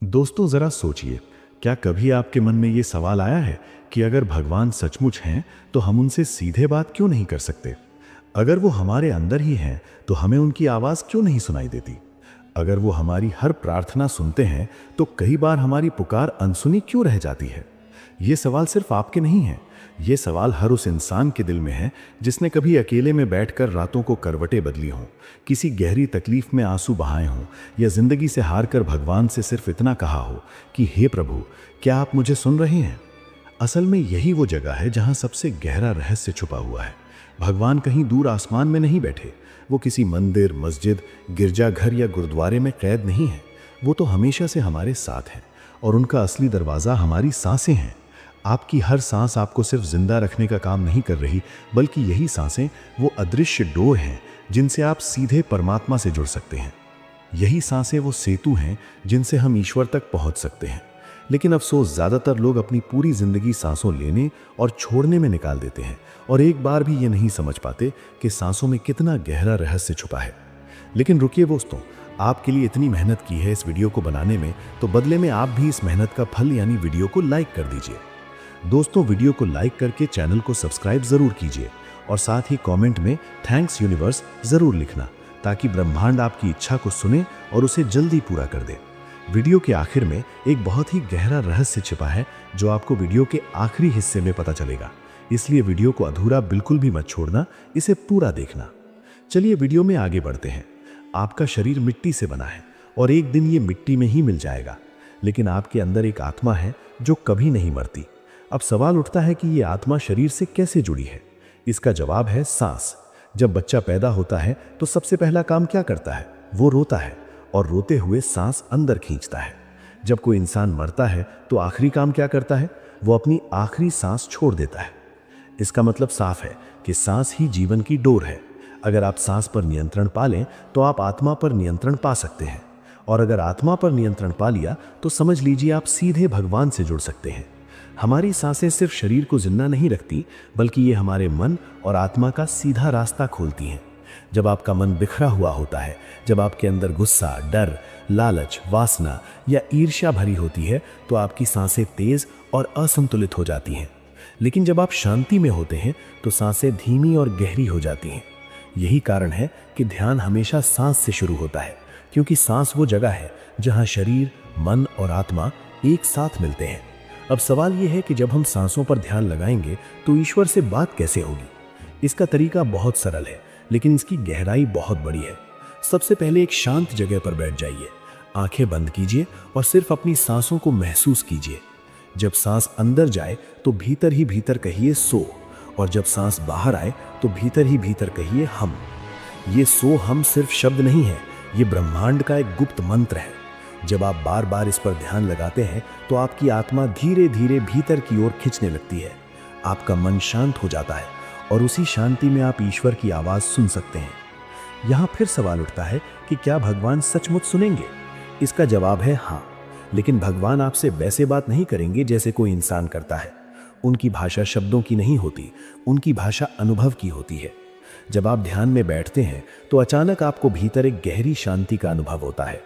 दोस्तों जरा सोचिए, क्या कभी आपके मन में ये सवाल आया है कि अगर भगवान सचमुच हैं तो हम उनसे सीधे बात क्यों नहीं कर सकते? अगर वो हमारे अंदर ही हैं तो हमें उनकी आवाज़ क्यों नहीं सुनाई देती? अगर वो हमारी हर प्रार्थना सुनते हैं तो कई बार हमारी पुकार अनसुनी क्यों रह जाती है? ये सवाल सिर्फ आपके नहीं हैं। ये सवाल हर उस इंसान के दिल में है जिसने कभी अकेले में बैठकर रातों को करवटें बदली हों, किसी गहरी तकलीफ में आंसू बहाए हों, या जिंदगी से हार कर भगवान से सिर्फ इतना कहा हो कि हे प्रभु, क्या आप मुझे सुन रहे हैं? असल में यही वो जगह है जहां सबसे गहरा रहस्य छुपा हुआ है। भगवान कहीं दूर आसमान में नहीं बैठे। वो किसी मंदिर, मस्जिद, गिरजाघर या गुरुद्वारे में कैद नहीं है। वो तो हमेशा से हमारे साथ हैं और उनका असली दरवाज़ा हमारी सांसें हैं। आपकी हर सांस आपको सिर्फ जिंदा रखने का काम नहीं कर रही, बल्कि यही सांसें वो अदृश्य डोर हैं जिनसे आप सीधे परमात्मा से जुड़ सकते हैं। यही सांसें वो सेतु हैं जिनसे हम ईश्वर तक पहुंच सकते हैं। लेकिन अफसोस, ज़्यादातर लोग अपनी पूरी ज़िंदगी सांसों लेने और छोड़ने में निकाल देते हैं और एक बार भी ये नहीं समझ पाते कि सांसों में कितना गहरा रहस्य छुपा है। लेकिन रुकिए दोस्तों, आपके लिए इतनी मेहनत की है इस वीडियो को बनाने में, तो बदले में आप भी इस मेहनत का फल यानी वीडियो को लाइक कर दीजिए। दोस्तों, वीडियो को लाइक करके चैनल को सब्सक्राइब ज़रूर कीजिए और साथ ही कमेंट में थैंक्स यूनिवर्स ज़रूर लिखना, ताकि ब्रह्मांड आपकी इच्छा को सुने और उसे जल्दी पूरा कर दे। वीडियो के आखिर में एक बहुत ही गहरा रहस्य छिपा है जो आपको वीडियो के आखिरी हिस्से में पता चलेगा, इसलिए वीडियो को अधूरा बिल्कुल भी मत छोड़ना, इसे पूरा देखना। चलिए वीडियो में आगे बढ़ते हैं। आपका शरीर मिट्टी से बना है और एक दिन ये मिट्टी में ही मिल जाएगा, लेकिन आपके अंदर एक आत्मा है जो कभी नहीं मरती। अब सवाल उठता है कि ये आत्मा शरीर से कैसे जुड़ी है? इसका जवाब है सांस। जब बच्चा पैदा होता है तो सबसे पहला काम क्या करता है? वो रोता है और रोते हुए सांस अंदर खींचता है। जब कोई इंसान मरता है तो आखिरी काम क्या करता है? वो अपनी आखिरी सांस छोड़ देता है। इसका मतलब साफ है कि सांस ही जीवन की डोर है। अगर आप सांस पर नियंत्रण पा लें तो आप आत्मा पर नियंत्रण पा सकते हैं, और अगर आत्मा पर नियंत्रण पा लिया तो समझ लीजिए आप सीधे भगवान से जुड़ सकते हैं। हमारी सांसें सिर्फ शरीर को जिंदा नहीं रखती, बल्कि ये हमारे मन और आत्मा का सीधा रास्ता खोलती हैं। जब आपका मन बिखरा हुआ होता है, जब आपके अंदर गुस्सा, डर, लालच, वासना या ईर्ष्या भरी होती है, तो आपकी सांसें तेज और असंतुलित हो जाती हैं। लेकिन जब आप शांति में होते हैं तो सांसें धीमी और गहरी हो जाती हैं। यही कारण है कि ध्यान हमेशा सांस से शुरू होता है, क्योंकि सांस वो जगह है जहां शरीर, मन और आत्मा एक साथ मिलते हैं। अब सवाल यह है कि जब हम सांसों पर ध्यान लगाएंगे तो ईश्वर से बात कैसे होगी? इसका तरीका बहुत सरल है, लेकिन इसकी गहराई बहुत बड़ी है। सबसे पहले एक शांत जगह पर बैठ जाइए, आंखें बंद कीजिए और सिर्फ अपनी सांसों को महसूस कीजिए। जब सांस अंदर जाए तो भीतर ही भीतर कहिए सो, और जब सांस बाहर आए तो भीतर ही भीतर कहिए हम। ये सो हम सिर्फ शब्द नहीं है, ये ब्रह्मांड का एक गुप्त मंत्र है। जब आप बार बार इस पर ध्यान लगाते हैं तो आपकी आत्मा धीरे धीरे भीतर की ओर खिंचने लगती है। आपका मन शांत हो जाता है और उसी शांति में आप ईश्वर की आवाज़ सुन सकते हैं। यहाँ फिर सवाल उठता है कि क्या भगवान सचमुच सुनेंगे? इसका जवाब है हाँ, लेकिन भगवान आपसे वैसे बात नहीं करेंगे जैसे कोई इंसान करता है। उनकी भाषा शब्दों की नहीं होती, उनकी भाषा अनुभव की होती है। जब आप ध्यान में बैठते हैं तो अचानक आपको भीतर एक गहरी शांति का अनुभव होता है।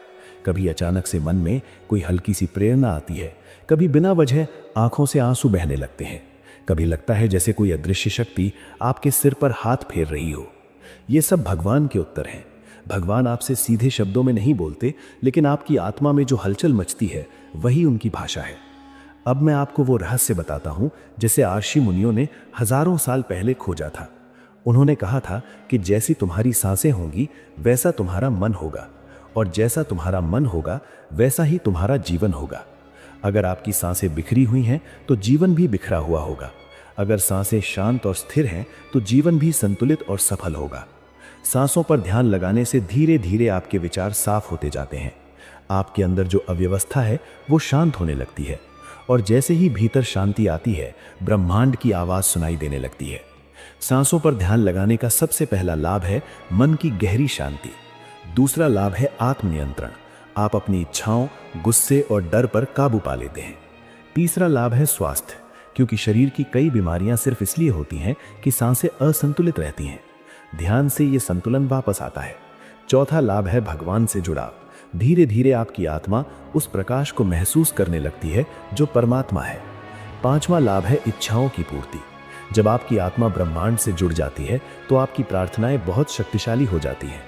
कभी अचानक से मन में कोई हल्की सी प्रेरणा आती है, कभी बिना वजह आंखों से आंसू बहने लगते हैं, कभी लगता है जैसे कोई अदृश्य शक्ति आपके सिर पर हाथ फेर रही हो। ये सब भगवान के उत्तर हैं। भगवान आपसे सीधे शब्दों में नहीं बोलते, लेकिन आपकी आत्मा में जो हलचल मचती है वही उनकी भाषा है। अब मैं आपको वो रहस्य बताता हूँ जिसे ऋषि मुनियों ने हजारों साल पहले खोजा था। उन्होंने कहा था कि जैसी तुम्हारी सांसें होंगी वैसा तुम्हारा मन होगा, और जैसा तुम्हारा मन होगा वैसा ही तुम्हारा जीवन होगा। अगर आपकी सांसें बिखरी हुई हैं तो जीवन भी बिखरा हुआ होगा। अगर सांसें शांत और स्थिर हैं तो जीवन भी संतुलित और सफल होगा। सांसों पर ध्यान लगाने से धीरे धीरे आपके विचार साफ होते जाते हैं। आपके अंदर जो अव्यवस्था है वो शांत होने लगती है, और जैसे ही भीतर शांति आती है, ब्रह्मांड की आवाज़ सुनाई देने लगती है। सांसों पर ध्यान लगाने का सबसे पहला लाभ है मन की गहरी शांति। दूसरा लाभ है आत्मनियंत्रण। आप अपनी इच्छाओं, गुस्से और डर पर काबू पा लेते हैं। तीसरा लाभ है स्वास्थ्य, क्योंकि शरीर की कई बीमारियां सिर्फ इसलिए होती हैं कि सांसें असंतुलित रहती हैं। ध्यान से ये संतुलन वापस आता है। चौथा लाभ है भगवान से जुड़ाव। धीरे धीरे आपकी आत्मा उस प्रकाश को महसूस करने लगती है जो परमात्मा है। पांचवा लाभ है इच्छाओं की पूर्ति। जब आपकी आत्मा ब्रह्मांड से जुड़ जाती है तो आपकी प्रार्थनाएं बहुत शक्तिशाली हो जाती हैं।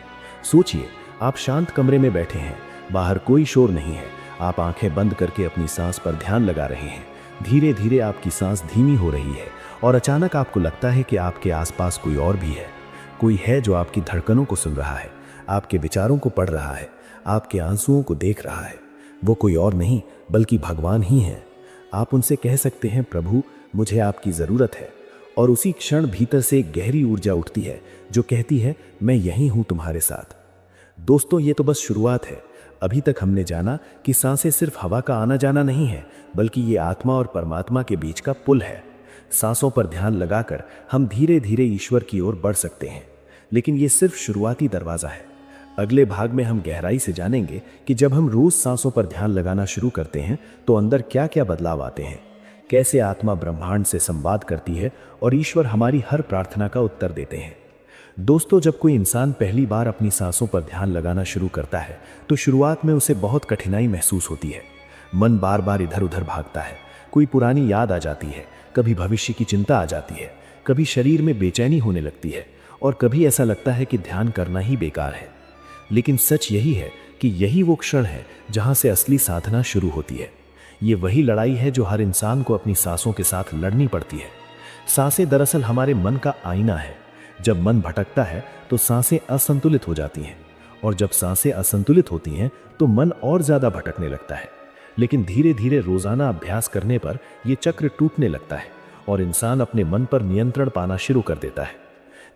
सोचिए, आप शांत कमरे में बैठे हैं, बाहर कोई शोर नहीं है, आप आंखें बंद करके अपनी सांस पर ध्यान लगा रहे हैं। धीरे धीरे आपकी सांस धीमी हो रही है और अचानक आपको लगता है कि आपके आसपास कोई और भी है। कोई है जो आपकी धड़कनों को सुन रहा है, आपके विचारों को पढ़ रहा है, आपके आंसुओं को देख रहा है। वो कोई और नहीं बल्कि भगवान ही है। आप उनसे कह सकते हैं, प्रभु मुझे आपकी ज़रूरत है। और उसी क्षण भीतर से एक गहरी ऊर्जा उठती है जो कहती है, मैं यहीं हूँ तुम्हारे साथ। दोस्तों, ये तो बस शुरुआत है। अभी तक हमने जाना कि सांसें सिर्फ हवा का आना जाना नहीं है, बल्कि ये आत्मा और परमात्मा के बीच का पुल है। सांसों पर ध्यान लगाकर हम धीरे धीरे ईश्वर की ओर बढ़ सकते हैं, लेकिन ये सिर्फ शुरुआती दरवाज़ा है। अगले भाग में हम गहराई से जानेंगे कि जब हम रोज सांसों पर ध्यान लगाना शुरू करते हैं तो अंदर क्या क्या बदलाव आते हैं, कैसे आत्मा ब्रह्मांड से संवाद करती है और ईश्वर हमारी हर प्रार्थना का उत्तर देते हैं। दोस्तों, जब कोई इंसान पहली बार अपनी सांसों पर ध्यान लगाना शुरू करता है तो शुरुआत में उसे बहुत कठिनाई महसूस होती है। मन बार बार इधर उधर भागता है, कोई पुरानी याद आ जाती है, कभी भविष्य की चिंता आ जाती है, कभी शरीर में बेचैनी होने लगती है और कभी ऐसा लगता है कि ध्यान करना ही बेकार है। लेकिन सच यही है कि यही वो क्षण है जहां से असली साधना शुरू होती है। ये वही लड़ाई है जो हर इंसान को अपनी सांसों के साथ लड़नी पड़ती है। सांसें दरअसल हमारे मन का आईना है। जब मन भटकता है तो सांसें असंतुलित हो जाती हैं, और जब सांसें असंतुलित होती हैं तो मन और ज्यादा भटकने लगता है। लेकिन धीरे धीरे रोजाना अभ्यास करने पर यह चक्र टूटने लगता है और इंसान अपने मन पर नियंत्रण पाना शुरू कर देता है।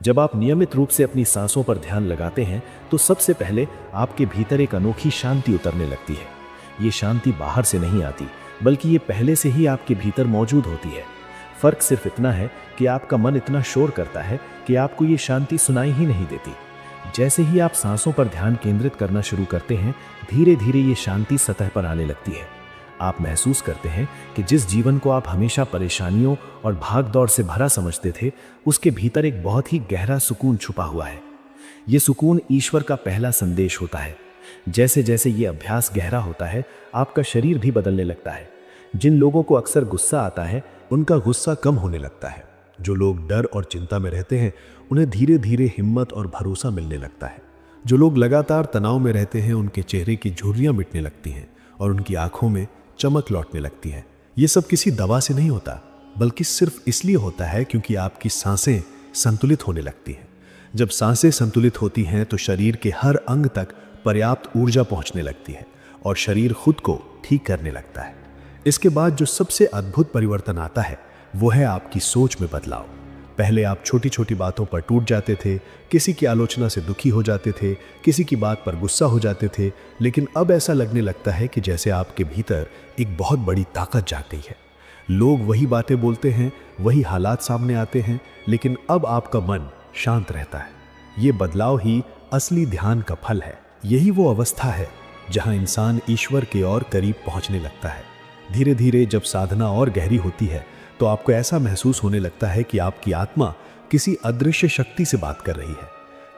जब आप नियमित रूप से अपनी सांसों पर ध्यान लगाते हैं तो सबसे पहले आपके भीतर एक अनोखी शांति उतरने लगती है। ये शांति बाहर से नहीं आती, बल्कि ये पहले से ही आपके भीतर मौजूद होती है। फर्क सिर्फ इतना है कि आपका मन इतना शोर करता है कि आपको ये शांति सुनाई ही नहीं देती। जैसे ही आप सांसों पर ध्यान केंद्रित करना शुरू करते हैं, धीरे धीरे ये शांति सतह पर आने लगती है। आप महसूस करते हैं कि जिस जीवन को आप हमेशा परेशानियों और भाग दौड़ से भरा समझते थे, उसके भीतर एक बहुत ही गहरा सुकून छुपा हुआ है। ये सुकून ईश्वर का पहला संदेश होता है। जैसे जैसे ये अभ्यास गहरा होता है, आपका शरीर भी बदलने लगता है। जिन लोगों को अक्सर गुस्सा आता है, उनका गुस्सा कम होने लगता है। जो लोग डर और चिंता में रहते हैं, उन्हें धीरे धीरे हिम्मत और भरोसा मिलने लगता है। जो लोग लगातार तनाव में रहते हैं, उनके चेहरे की झुर्रियां मिटने लगती हैं और उनकी आंखों में चमक लौटने लगती है। ये सब किसी दवा से नहीं होता, बल्कि सिर्फ इसलिए होता है क्योंकि आपकी सांसें संतुलित होने लगती हैं। जब सांसें संतुलित होती हैं तो शरीर के हर अंग तक पर्याप्त ऊर्जा पहुंचने लगती है और शरीर खुद को ठीक करने लगता है। इसके बाद जो सबसे अद्भुत परिवर्तन आता है वो है आपकी सोच में बदलाव। पहले आप छोटी छोटी बातों पर टूट जाते थे, किसी की आलोचना से दुखी हो जाते थे, किसी की बात पर गुस्सा हो जाते थे, लेकिन अब ऐसा लगने लगता है कि जैसे आपके भीतर एक बहुत बड़ी ताकत जाग गई है। लोग वही बातें बोलते हैं, वही हालात सामने आते हैं, लेकिन अब आपका मन शांत रहता है। ये बदलाव ही असली ध्यान का फल है। यही वो अवस्था है जहां इंसान ईश्वर के और करीब पहुंचने लगता है। धीरे धीरे जब साधना और गहरी होती है तो आपको ऐसा महसूस होने लगता है कि आपकी आत्मा किसी अदृश्य शक्ति से बात कर रही है।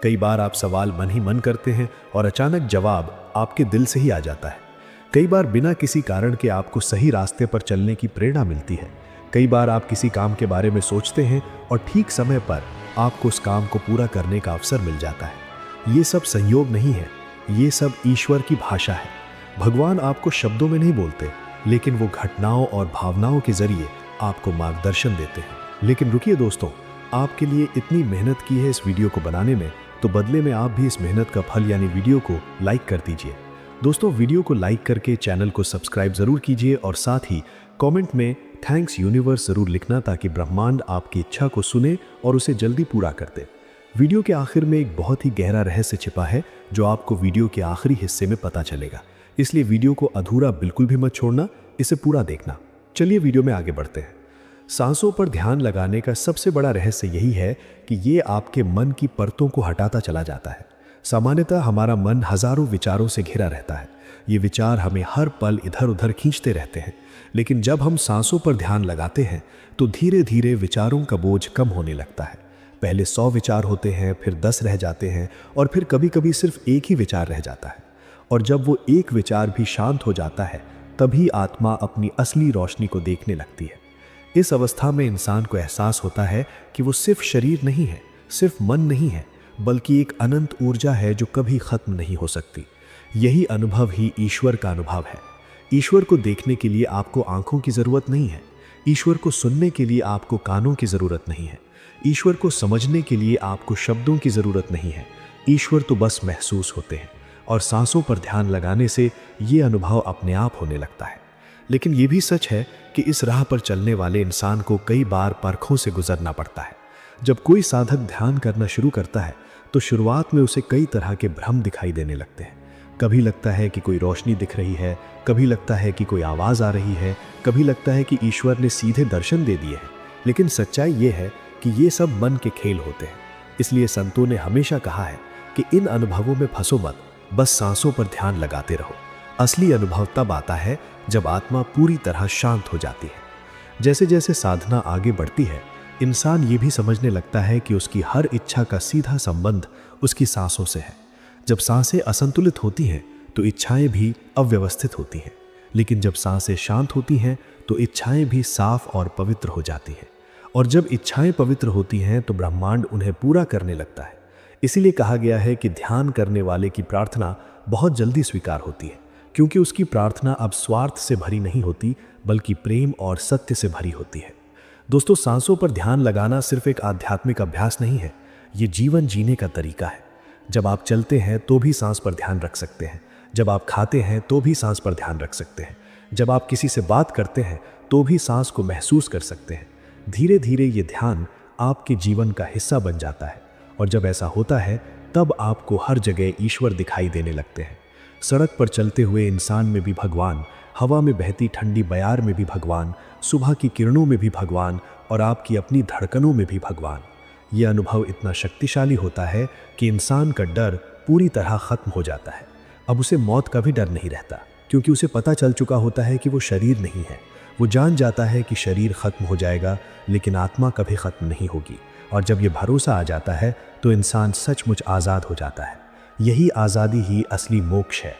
कई बार आप सवाल मन ही मन करते हैं और अचानक जवाब आपके दिल से ही आ जाता है। कई बार बिना किसी कारण के आपको सही रास्ते पर चलने की प्रेरणा मिलती है। कई बार आप किसी काम के बारे में सोचते हैं और ठीक समय पर आपको उस काम को पूरा करने का अवसर मिल जाता है। ये सब संयोग नहीं है, ये सब ईश्वर की भाषा है। भगवान आपको शब्दों में नहीं बोलते, लेकिन वो घटनाओं और भावनाओं के जरिए आपको मार्गदर्शन देते हैं। लेकिन रुकिए दोस्तों, आपके लिए इतनी मेहनत की है इस वीडियो को बनाने में, तो बदले में आप भी इस मेहनत का फल यानी वीडियो को लाइक कर दीजिए। दोस्तों, वीडियो को लाइक करके चैनल को सब्सक्राइब जरूर कीजिए और साथ ही कमेंट में थैंक्स यूनिवर्स जरूर लिखना, ताकि ब्रह्मांड आपकी इच्छा को सुने और उसे जल्दी पूरा कर दे। वीडियो के आखिर में एक बहुत ही गहरा रहस्य छिपा है जो आपको वीडियो के आखिरी हिस्से में पता चलेगा, इसलिए वीडियो को अधूरा बिल्कुल भी मत छोड़ना, इसे पूरा देखना। चलिए वीडियो में आगे बढ़ते हैं। सांसों पर ध्यान लगाने का सबसे बड़ा रहस्य यही है कि ये आपके मन की परतों को हटाता चला जाता है। सामान्यतः हमारा मन हजारों विचारों से घिरा रहता है। ये विचार हमें हर पल इधर उधर खींचते रहते हैं, लेकिन जब हम सांसों पर ध्यान लगाते हैं तो धीरे धीरे विचारों का बोझ कम होने लगता है। पहले 100 विचार होते हैं, फिर 10 रह जाते हैं और फिर कभी कभी सिर्फ एक ही विचार रह जाता है। और जब वो एक विचार भी शांत हो जाता है, तभी आत्मा अपनी असली रोशनी को देखने लगती है। इस अवस्था में इंसान को एहसास होता है कि वो सिर्फ शरीर नहीं है, सिर्फ मन नहीं है, बल्कि एक अनंत ऊर्जा है जो कभी खत्म नहीं हो सकती। यही अनुभव ही ईश्वर का अनुभव है। ईश्वर को देखने के लिए आपको आंखों की जरूरत नहीं है, ईश्वर को सुनने के लिए आपको कानों की जरूरत नहीं है, ईश्वर को समझने के लिए आपको शब्दों की जरूरत नहीं है। ईश्वर तो बस महसूस होते हैं, और सांसों पर ध्यान लगाने से ये अनुभव अपने आप होने लगता है। लेकिन ये भी सच है कि इस राह पर चलने वाले इंसान को कई बार परखों से गुजरना पड़ता है। जब कोई साधक ध्यान करना शुरू करता है तो शुरुआत में उसे कई तरह के भ्रम दिखाई देने लगते हैं। कभी लगता है कि कोई रोशनी दिख रही है, कभी लगता है कि कोई आवाज़ आ रही है, कभी लगता है कि ईश्वर ने सीधे दर्शन दे दिए हैं। लेकिन सच्चाई ये है कि ये सब मन के खेल होते हैं। इसलिए संतों ने हमेशा कहा है कि इन अनुभवों में फंसो मत, बस सांसों पर ध्यान लगाते रहो। असली अनुभव तब आता है जब आत्मा पूरी तरह शांत हो जाती है। जैसे जैसे साधना आगे बढ़ती है, इंसान ये भी समझने लगता है कि उसकी हर इच्छा का सीधा संबंध उसकी सांसों से है। जब सांसें असंतुलित होती हैं तो इच्छाएं भी अव्यवस्थित होती हैं, लेकिन जब सांसें शांत होती हैं तो इच्छाएं भी साफ और पवित्र हो जाती हैं। और जब इच्छाएं पवित्र होती हैं तो ब्रह्मांड उन्हें पूरा करने लगता है। इसीलिए कहा गया है कि ध्यान करने वाले की प्रार्थना बहुत जल्दी स्वीकार होती है, क्योंकि उसकी प्रार्थना अब स्वार्थ से भरी नहीं होती, बल्कि प्रेम और सत्य से भरी होती है। दोस्तों, सांसों पर ध्यान लगाना सिर्फ एक आध्यात्मिक अभ्यास नहीं है, ये जीवन जीने का तरीका है। जब आप चलते हैं तो भी सांस पर ध्यान रख सकते हैं, जब आप खाते हैं तो भी सांस पर ध्यान रख सकते हैं, जब आप किसी से बात करते हैं तो भी सांस को महसूस कर सकते हैं। धीरे धीरे ये ध्यान आपके जीवन का हिस्सा बन जाता है, और जब ऐसा होता है तब आपको हर जगह ईश्वर दिखाई देने लगते हैं। सड़क पर चलते हुए इंसान में भी भगवान, हवा में बहती ठंडी बयार में भी भगवान, सुबह की किरणों में भी भगवान, और आपकी अपनी धड़कनों में भी भगवान। ये अनुभव इतना शक्तिशाली होता है कि इंसान का डर पूरी तरह खत्म हो जाता है। अब उसे मौत का भी डर नहीं रहता, क्योंकि उसे पता चल चुका होता है कि वो शरीर नहीं है। वो जान जाता है कि शरीर खत्म हो जाएगा, लेकिन आत्मा कभी खत्म नहीं होगी। और जब ये भरोसा आ जाता है तो इंसान सचमुच आज़ाद हो जाता है। यही आज़ादी ही असली मोक्ष है।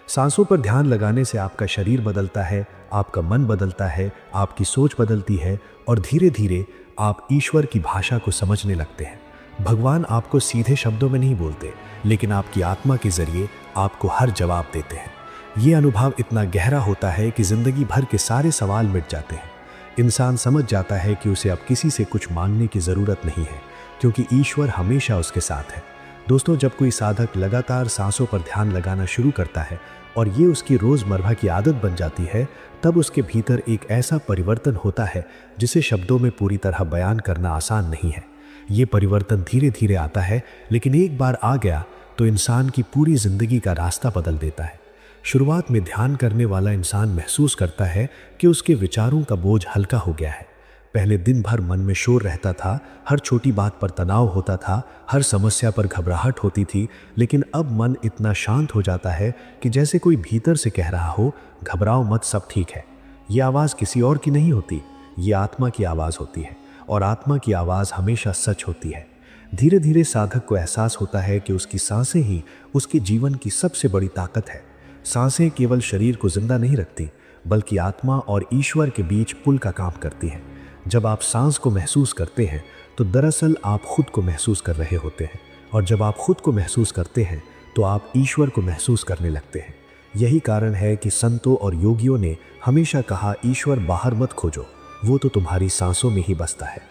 सांसों पर ध्यान लगाने से आपका शरीर बदलता है, आपका मन बदलता है, आपकी सोच बदलती है, और धीरे धीरे आप ईश्वर की भाषा को समझने लगते हैं। भगवान आपको सीधे शब्दों में नहीं बोलते, लेकिन आपकी आत्मा के जरिए आपको हर जवाब देते हैं। ये अनुभव इतना गहरा होता है कि जिंदगी भर के सारे सवाल मिट जाते हैं। इंसान समझ जाता है कि उसे अब किसी से कुछ मांगने की ज़रूरत नहीं है, क्योंकि ईश्वर हमेशा उसके साथ है। दोस्तों, जब कोई साधक लगातार सांसों पर ध्यान लगाना शुरू करता है और ये उसकी रोज़मर्रा की आदत बन जाती है, तब उसके भीतर एक ऐसा परिवर्तन होता है जिसे शब्दों में पूरी तरह बयान करना आसान नहीं है। ये परिवर्तन धीरे धीरे आता है, लेकिन एक बार आ गया तो इंसान की पूरी ज़िंदगी का रास्ता बदल देता है। शुरुआत में ध्यान करने वाला इंसान महसूस करता है कि उसके विचारों का बोझ हल्का हो गया है। पहले दिन भर मन में शोर रहता था, हर छोटी बात पर तनाव होता था, हर समस्या पर घबराहट होती थी, लेकिन अब मन इतना शांत हो जाता है कि जैसे कोई भीतर से कह रहा हो, घबराओ मत, सब ठीक है। ये आवाज़ किसी और की नहीं होती, ये आत्मा की आवाज़ होती है, और आत्मा की आवाज़ हमेशा सच होती है। धीरे धीरे साधक को एहसास होता है कि उसकी सांसें ही उसके जीवन की सबसे बड़ी ताकत है। सांसें केवल शरीर को जिंदा नहीं रखती, बल्कि आत्मा और ईश्वर के बीच पुल का काम करती हैं। जब आप सांस को महसूस करते हैं तो दरअसल आप खुद को महसूस कर रहे होते हैं, और जब आप खुद को महसूस करते हैं तो आप ईश्वर को महसूस करने लगते हैं। यही कारण है कि संतों और योगियों ने हमेशा कहा, ईश्वर बाहर मत खोजो, वो तो तुम्हारी सांसों में ही बसता है।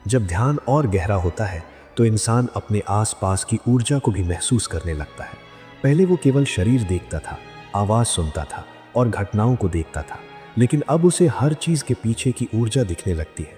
जब ध्यान और गहरा होता है तो इंसान अपने आसपास की ऊर्जा को भी महसूस करने लगता है। पहले वो केवल शरीर देखता था, आवाज़ सुनता था और घटनाओं को देखता था, लेकिन अब उसे हर चीज़ के पीछे की ऊर्जा दिखने लगती है।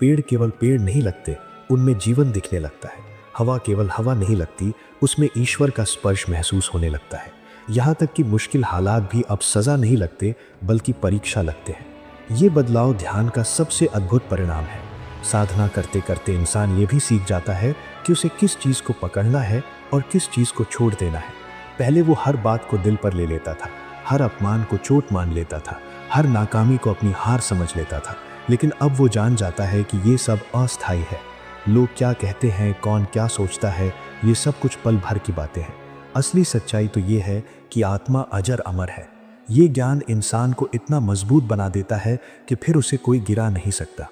पेड़ केवल पेड़ नहीं लगते, उनमें जीवन दिखने लगता है। हवा केवल हवा नहीं लगती, उसमें ईश्वर का स्पर्श महसूस होने लगता है। यहाँ तक कि मुश्किल हालात भी अब सज़ा नहीं लगते, बल्कि परीक्षा लगते हैं। ये बदलाव ध्यान का सबसे अद्भुत परिणाम है। साधना करते करते इंसान ये भी सीख जाता है कि उसे किस चीज़ को पकड़ना है और किस चीज़ को छोड़ देना है। पहले वो हर बात को दिल पर ले लेता था, हर अपमान को चोट मान लेता था, हर नाकामी को अपनी हार समझ लेता था, लेकिन अब वो जान जाता है कि ये सब अस्थायी है। लोग क्या कहते हैं, कौन क्या सोचता है, ये सब कुछ पल भर की बातें हैं। असली सच्चाई तो ये है कि आत्मा अजर अमर है। ये ज्ञान इंसान को इतना मजबूत बना देता है कि फिर उसे कोई गिरा नहीं सकता।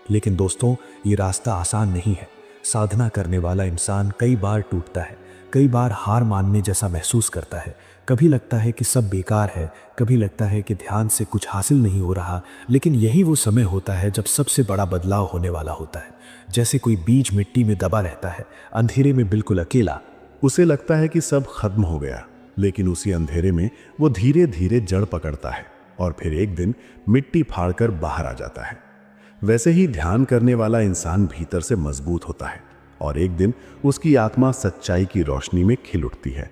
लेकिन दोस्तों, ये रास्ता आसान नहीं है। साधना करने वाला इंसान कई बार टूटता है, कई बार हार मानने जैसा महसूस करता है। कभी लगता है कि सब बेकार है, कभी लगता है कि ध्यान से कुछ हासिल नहीं हो रहा। लेकिन यही वो समय होता है जब सबसे बड़ा बदलाव होने वाला होता है। जैसे कोई बीज मिट्टी में दबा रहता है, अंधेरे में बिल्कुल अकेला। उसे लगता है कि सब खत्म हो गया, लेकिन उसी अंधेरे में वो धीरे धीरे जड़ पकड़ता है और फिर एक दिन मिट्टी फाड़कर बाहर आ जाता है। वैसे ही ध्यान करने वाला इंसान भीतर से मजबूत होता है और एक दिन उसकी आत्मा सच्चाई की रोशनी में खिल उठती है।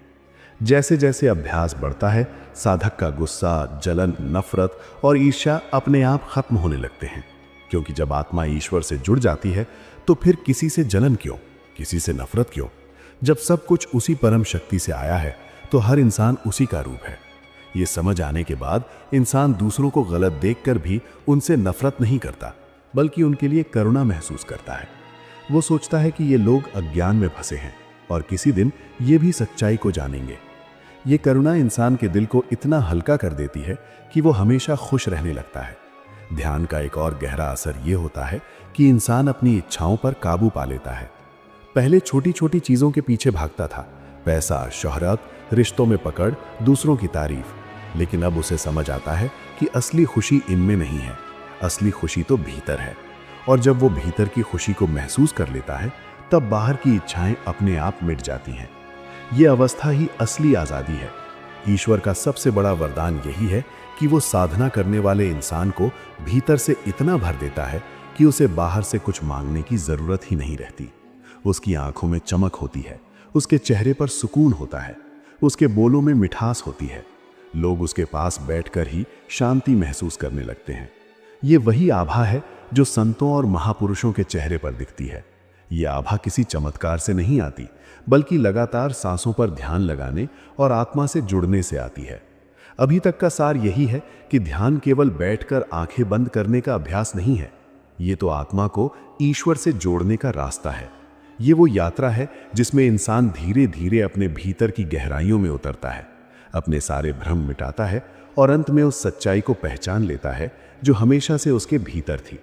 जैसे जैसे अभ्यास बढ़ता है, साधक का गुस्सा, जलन, नफरत और ईर्ष्या अपने आप खत्म होने लगते हैं, क्योंकि जब आत्मा ईश्वर से जुड़ जाती है तो फिर किसी से जलन क्यों, किसी से नफरत क्यों? जब सब कुछ उसी परम शक्ति से आया है तो हर इंसान उसी का रूप है। ये समझ आने के बाद इंसान दूसरों को गलत देखकर भी उनसे नफरत नहीं करता, बल्कि उनके लिए करुणा महसूस करता है। वो सोचता है कि ये लोग अज्ञान में फंसे हैं और किसी दिन ये भी सच्चाई को जानेंगे। ये करुणा इंसान के दिल को इतना हल्का कर देती है कि वो हमेशा खुश रहने लगता है। ध्यान का एक और गहरा असर ये होता है कि इंसान अपनी इच्छाओं पर काबू पा लेता है। पहले छोटी छोटी चीजों के पीछे भागता था, पैसा, शोहरत, रिश्तों में पकड़, दूसरों की तारीफ। लेकिन अब उसे समझ आता है कि असली खुशी इनमें नहीं है, असली खुशी तो भीतर है। और जब वो भीतर की खुशी को महसूस कर लेता है, तब बाहर की इच्छाएं अपने आप मिट जाती हैं। ये अवस्था ही असली आजादी है। ईश्वर का सबसे बड़ा वरदान यही है कि वो साधना करने वाले इंसान को भीतर से इतना भर देता है कि उसे बाहर से कुछ मांगने की जरूरत ही नहीं रहती। उसकी आंखों में चमक होती है, उसके चेहरे पर सुकून होता है, उसके बोलों में मिठास होती है। लोग उसके पास बैठकर ही शांति महसूस करने लगते हैं। ये वही आभा है जो संतों और महापुरुषों के चेहरे पर दिखती है। ये आभा किसी चमत्कार से नहीं आती, बल्कि लगातार सांसों पर ध्यान लगाने और आत्मा से जुड़ने से आती है। अभी तक का सार यही है कि ध्यान केवल बैठकर आंखें बंद करने का अभ्यास नहीं है। ये तो आत्मा को ईश्वर से जोड़ने का रास्ता है। ये वो यात्रा है जिसमें इंसान धीरे धीरे अपने भीतर की गहराइयों में उतरता है, अपने सारे भ्रम मिटाता है और अंत में उस सच्चाई को पहचान लेता है जो हमेशा से उसके भीतर थी।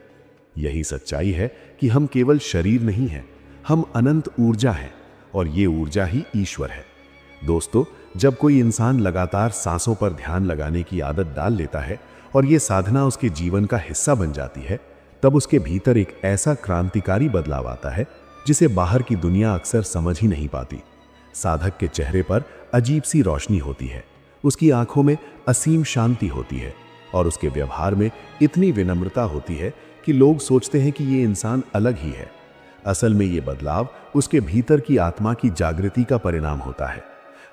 यही सच्चाई है कि हम केवल शरीर नहीं हैं, हम अनंत ऊर्जा हैं और ये ऊर्जा ही ईश्वर है। दोस्तों, जब कोई इंसान लगातार सांसों पर ध्यान लगाने की आदत डाल लेता है और ये साधना उसके जीवन का हिस्सा बन जाती है, तब उसके भीतर एक ऐसा क्रांतिकारी बदलाव आता है जिसे बाहर की दुनिया अक्सर समझ ही नहीं पाती। साधक के चेहरे पर अजीब सी रोशनी होती है, उसकी आंखों में असीम शांति होती है और उसके व्यवहार में इतनी विनम्रता होती है कि लोग सोचते हैं कि ये इंसान अलग ही है। असल में ये बदलाव उसके भीतर की आत्मा की जागृति का परिणाम होता है।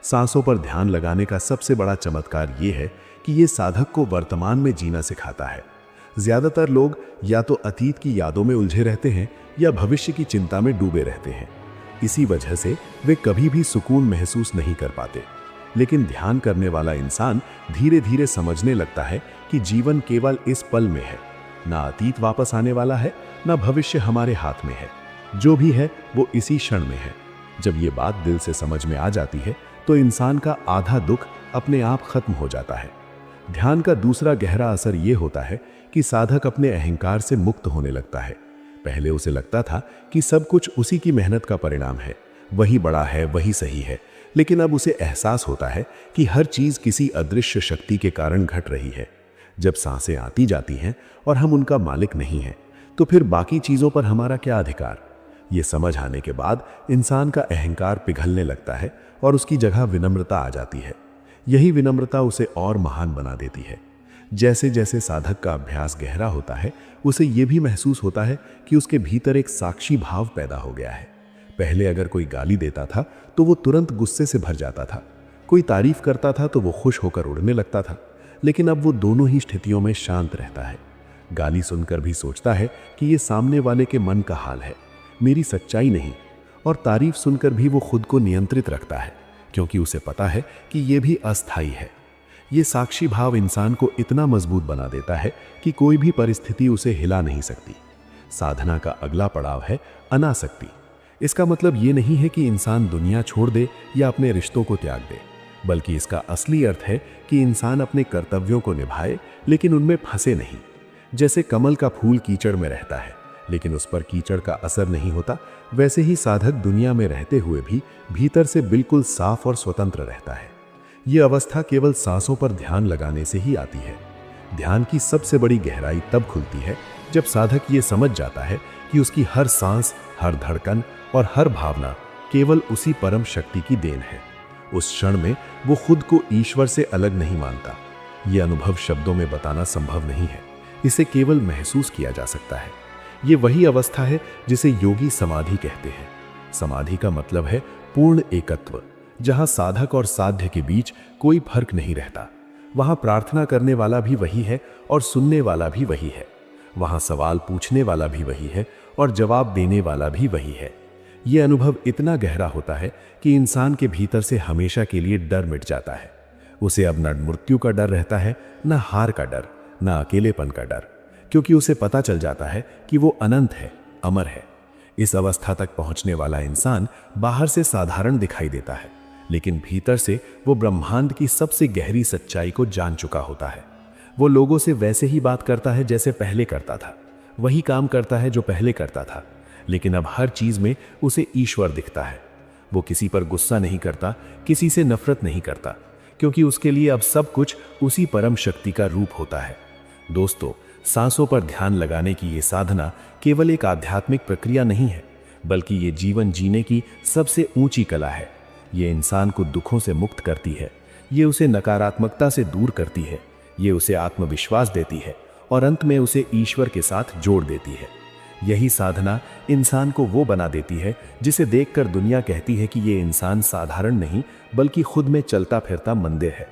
सांसों पर ध्यान लगाने का सबसे बड़ा चमत्कार ये है कि ये साधक को वर्तमान में जीना सिखाता है। ज्यादातर लोग या तो अतीत की यादों में उलझे रहते हैं या भविष्य की चिंता में डूबे रहते हैं। इसी वजह से वे कभी भी सुकून महसूस नहीं कर पाते। लेकिन ध्यान करने वाला इंसान धीरे धीरे समझने लगता है कि जीवन केवल इस पल में है। ना अतीत वापस आने वाला है, ना भविष्य हमारे हाथ में है। जो भी है वो इसी क्षण में है। जब ये बात दिल से समझ में आ जाती है तो इंसान का आधा दुख अपने आप खत्म हो जाता है। ध्यान का दूसरा गहरा असर ये होता है कि साधक अपने अहंकार से मुक्त होने लगता है। पहले उसे लगता था कि सब कुछ उसी की मेहनत का परिणाम है, वही बड़ा है, वही सही है। लेकिन अब उसे एहसास होता है कि हर चीज किसी अदृश्य शक्ति के कारण घट रही है। जब सांसें आती जाती हैं और हम उनका मालिक नहीं हैं, तो फिर बाकी चीजों पर हमारा क्या अधिकार? ये समझ आने के बाद इंसान का अहंकार पिघलने लगता है और उसकी जगह विनम्रता आ जाती है। यही विनम्रता उसे और महान बना देती है। जैसे जैसे साधक का अभ्यास गहरा होता है, उसे यह भी महसूस होता है कि उसके भीतर एक साक्षी भाव पैदा हो गया है। पहले अगर कोई गाली देता था तो वो तुरंत गुस्से से भर जाता था, कोई तारीफ करता था तो वो खुश होकर उड़ने लगता था। लेकिन अब वो दोनों ही स्थितियों में शांत रहता है। गाली सुनकर भी सोचता है कि ये सामने वाले के मन का हाल है, मेरी सच्चाई नहीं। और तारीफ सुनकर भी वो खुद को नियंत्रित रखता है, क्योंकि उसे पता है कि ये भी अस्थायी है। ये साक्षी भाव इंसान को इतना मजबूत बना देता है कि कोई भी परिस्थिति उसे हिला नहीं सकती। साधना का अगला पड़ाव है अनासक्ति। इसका मतलब ये नहीं है कि इंसान दुनिया छोड़ दे या अपने रिश्तों को त्याग दे, बल्कि इसका असली अर्थ है कि इंसान अपने कर्तव्यों को निभाए लेकिन उनमें फंसे नहीं। जैसे कमल का फूल कीचड़ में रहता है लेकिन उस पर कीचड़ का असर नहीं होता, वैसे ही साधक दुनिया में रहते हुए भी भीतर से बिल्कुल साफ और स्वतंत्र रहता है। ये अवस्था केवल सांसों पर ध्यान लगाने से ही आती है। ध्यान की सबसे बड़ी गहराई तब खुलती है जब साधक ये समझ जाता है कि उसकी हर सांस, हर धड़कन और हर भावना केवल उसी परम शक्ति की देन है। उस क्षण में वो खुद को ईश्वर से अलग नहीं मानता। ये अनुभव शब्दों में बताना संभव नहीं है, इसे केवल महसूस किया जा सकता है। ये वही अवस्था है जिसे योगी समाधि कहते हैं। समाधि का मतलब है पूर्ण एकत्व, जहां साधक और साध्य के बीच कोई फर्क नहीं रहता। वहां प्रार्थना करने वाला भी वही है और सुनने वाला भी वही है। वहां सवाल पूछने वाला भी वही है और जवाब देने वाला भी वही है। यह अनुभव इतना गहरा होता है कि इंसान के भीतर से हमेशा के लिए डर मिट जाता है। उसे अब न मृत्यु का डर रहता है, न हार का डर, न अकेलेपन का डर, क्योंकि उसे पता चल जाता है कि वो अनंत है, अमर है। इस अवस्था तक पहुंचने वाला इंसान बाहर से साधारण दिखाई देता है, लेकिन भीतर से वो ब्रह्मांड की सबसे गहरी सच्चाई को जान चुका होता है। वो लोगों से वैसे ही बात करता है जैसे पहले करता था, वही काम करता है जो पहले करता था, लेकिन अब हर चीज में उसे ईश्वर दिखता है। वो किसी पर गुस्सा नहीं करता, किसी से नफरत नहीं करता, क्योंकि उसके लिए अब सब कुछ उसी परम शक्ति का रूप होता है। दोस्तों, सांसों पर ध्यान लगाने की ये साधना केवल एक आध्यात्मिक प्रक्रिया नहीं है, बल्कि ये जीवन जीने की सबसे ऊंची कला है। ये इंसान को दुखों से मुक्त करती है, ये उसे नकारात्मकता से दूर करती है, ये उसे आत्मविश्वास देती है और अंत में उसे ईश्वर के साथ जोड़ देती है। यही साधना इंसान को वो बना देती है जिसे देखकर दुनिया कहती है कि ये इंसान साधारण नहीं बल्कि खुद में चलता फिरता मंदिर है।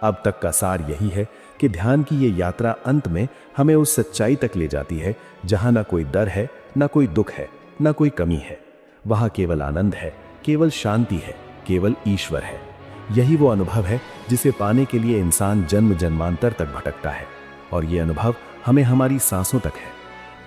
अब तक का सार यही है कि ध्यान की ये यात्रा अंत में हमें उस सच्चाई तक ले जाती है जहां ना कोई डर है, ना कोई दुख है, ना कोई कमी है। वहां केवल आनंद है, केवल शांति है, केवल ईश्वर है। यही वो अनुभव है जिसे पाने के लिए इंसान जन्म जन्मांतर तक भटकता है, और ये अनुभव हमें हमारी सांसों तक है।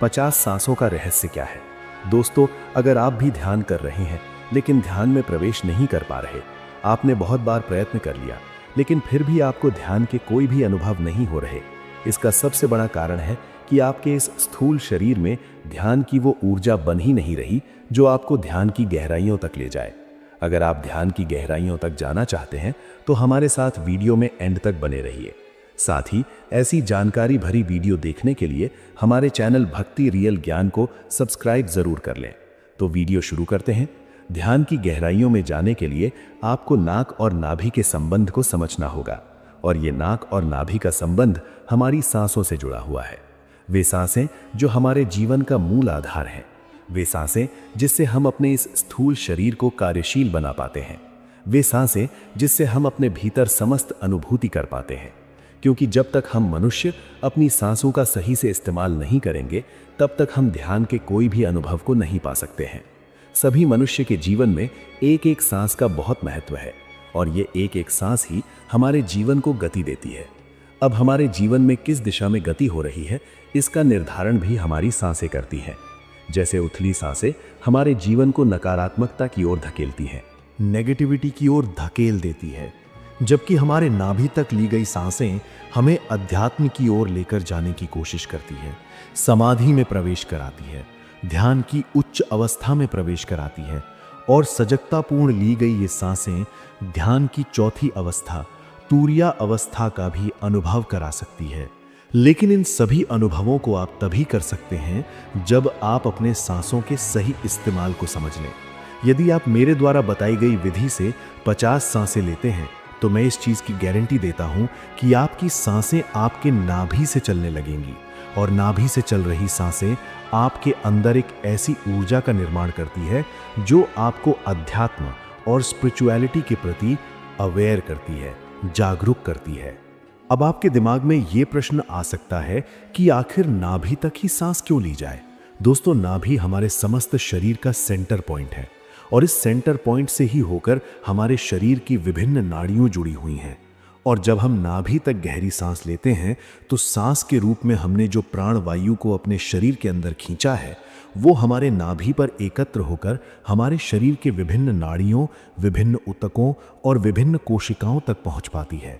50 सांसों का रहस्य क्या है? दोस्तों, अगर आप भी ध्यान कर रहे हैं लेकिन ध्यान में प्रवेश नहीं कर पा रहे, आपने बहुत बार प्रयत्न कर लिया लेकिन फिर भी आपको ध्यान के कोई भी अनुभव नहीं हो रहे, इसका सबसे बड़ा कारण है कि आपके इस स्थूल शरीर में ध्यान की वो ऊर्जा बन ही नहीं रही जो आपको ध्यान की गहराइयों तक ले जाए। अगर आप ध्यान की गहराइयों तक जाना चाहते हैं तो हमारे साथ वीडियो में एंड तक बने रहिए। साथ ही ऐसी जानकारी भरी वीडियो देखने के लिए हमारे चैनल भक्ति रियल ज्ञान को सब्सक्राइब जरूर कर लें। तो वीडियो शुरू करते हैं। ध्यान की गहराइयों में जाने के लिए आपको नाक और नाभि के संबंध को समझना होगा, और ये नाक और नाभि का संबंध हमारी सांसों से जुड़ा हुआ है। वे सांसें जो हमारे जीवन का मूल आधार हैं, वे सांसें जिससे हम अपने इस स्थूल शरीर को कार्यशील बना पाते हैं, वे सांसें जिससे हम अपने भीतर समस्त अनुभूति कर पाते हैं। क्योंकि जब तक हम मनुष्य अपनी सांसों का सही से इस्तेमाल नहीं करेंगे, तब तक हम ध्यान के कोई भी अनुभव को नहीं पा सकते हैं। सभी मनुष्य के जीवन में एक एक सांस का बहुत महत्व है, और ये एक एक सांस ही हमारे जीवन को गति देती है। अब हमारे जीवन में किस दिशा में गति हो रही है, इसका निर्धारण भी हमारी सांसें करती हैं। जैसे उथली सांसें हमारे जीवन को नकारात्मकता की ओर धकेलती हैं, नेगेटिविटी की ओर धकेल देती है, जबकि हमारे नाभि तक ली गई सांसें हमें अध्यात्म की ओर लेकर जाने की कोशिश करती है, समाधि में प्रवेश कराती है, ध्यान की उच्च अवस्था में प्रवेश कराती है, और सजगतापूर्ण ली गई ये सांसें ध्यान की चौथी अवस्था, तुरिया अवस्था का भी अनुभव करा सकती है। लेकिन इन सभी अनुभवों को आप तभी कर सकते हैं जब आप अपने सांसों के सही इस्तेमाल को समझ लें। यदि आप मेरे द्वारा बताई गई विधि से 50 सांसें लेते हैं तो मैं इस चीज की गारंटी देता हूं कि आपकी सांसें आपके नाभि से चलने लगेंगी, और नाभि से चल रही सांसें आपके अंदर एक ऐसी ऊर्जा का निर्माण करती है जो आपको अध्यात्म और स्पिरिचुअलिटी के प्रति अवेयर करती है, जागरूक करती है। अब आपके दिमाग में यह प्रश्न आ सकता है कि आखिर नाभि तक ही सांस क्यों ली जाए? दोस्तों, नाभि हमारे समस्त शरीर का सेंटर पॉइंट है, और इस सेंटर पॉइंट से ही होकर हमारे शरीर की विभिन्न नाड़ियां जुड़ी हुई हैं, और जब हम नाभि तक गहरी सांस लेते हैं तो सांस के रूप में हमने जो प्राण वायु को अपने शरीर के अंदर खींचा है वो हमारे नाभि पर एकत्र होकर हमारे शरीर के विभिन्न नाड़ियों, विभिन्न ऊतकों और विभिन्न कोशिकाओं तक पहुंच पाती है।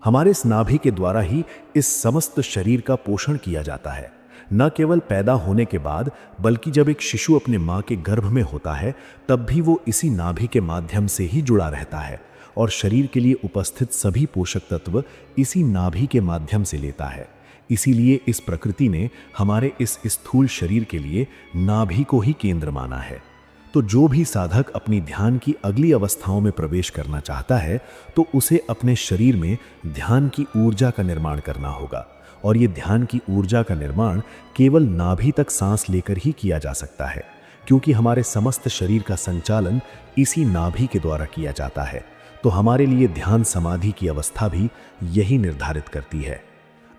हमारे इस नाभि के द्वारा ही इस समस्त शरीर का पोषण किया जाता है। न केवल पैदा होने के बाद बल्कि जब एक शिशु अपने माँ के गर्भ में होता है तब भी वो इसी नाभि के माध्यम से ही जुड़ा रहता है और शरीर के लिए उपस्थित सभी पोषक तत्व इसी नाभि के माध्यम से लेता है। इसीलिए इस प्रकृति ने हमारे इस स्थूल शरीर के लिए नाभि को ही केंद्र माना है। तो जो भी साधक अपनी ध्यान की अगली अवस्थाओं में प्रवेश करना चाहता है तो उसे अपने शरीर में ध्यान की ऊर्जा का निर्माण करना होगा और ये ध्यान की ऊर्जा का निर्माण केवल नाभि तक सांस लेकर ही किया जा सकता है, क्योंकि हमारे समस्त शरीर का संचालन इसी नाभि के द्वारा किया जाता है। तो हमारे लिए ध्यान समाधि की अवस्था भी यही निर्धारित करती है।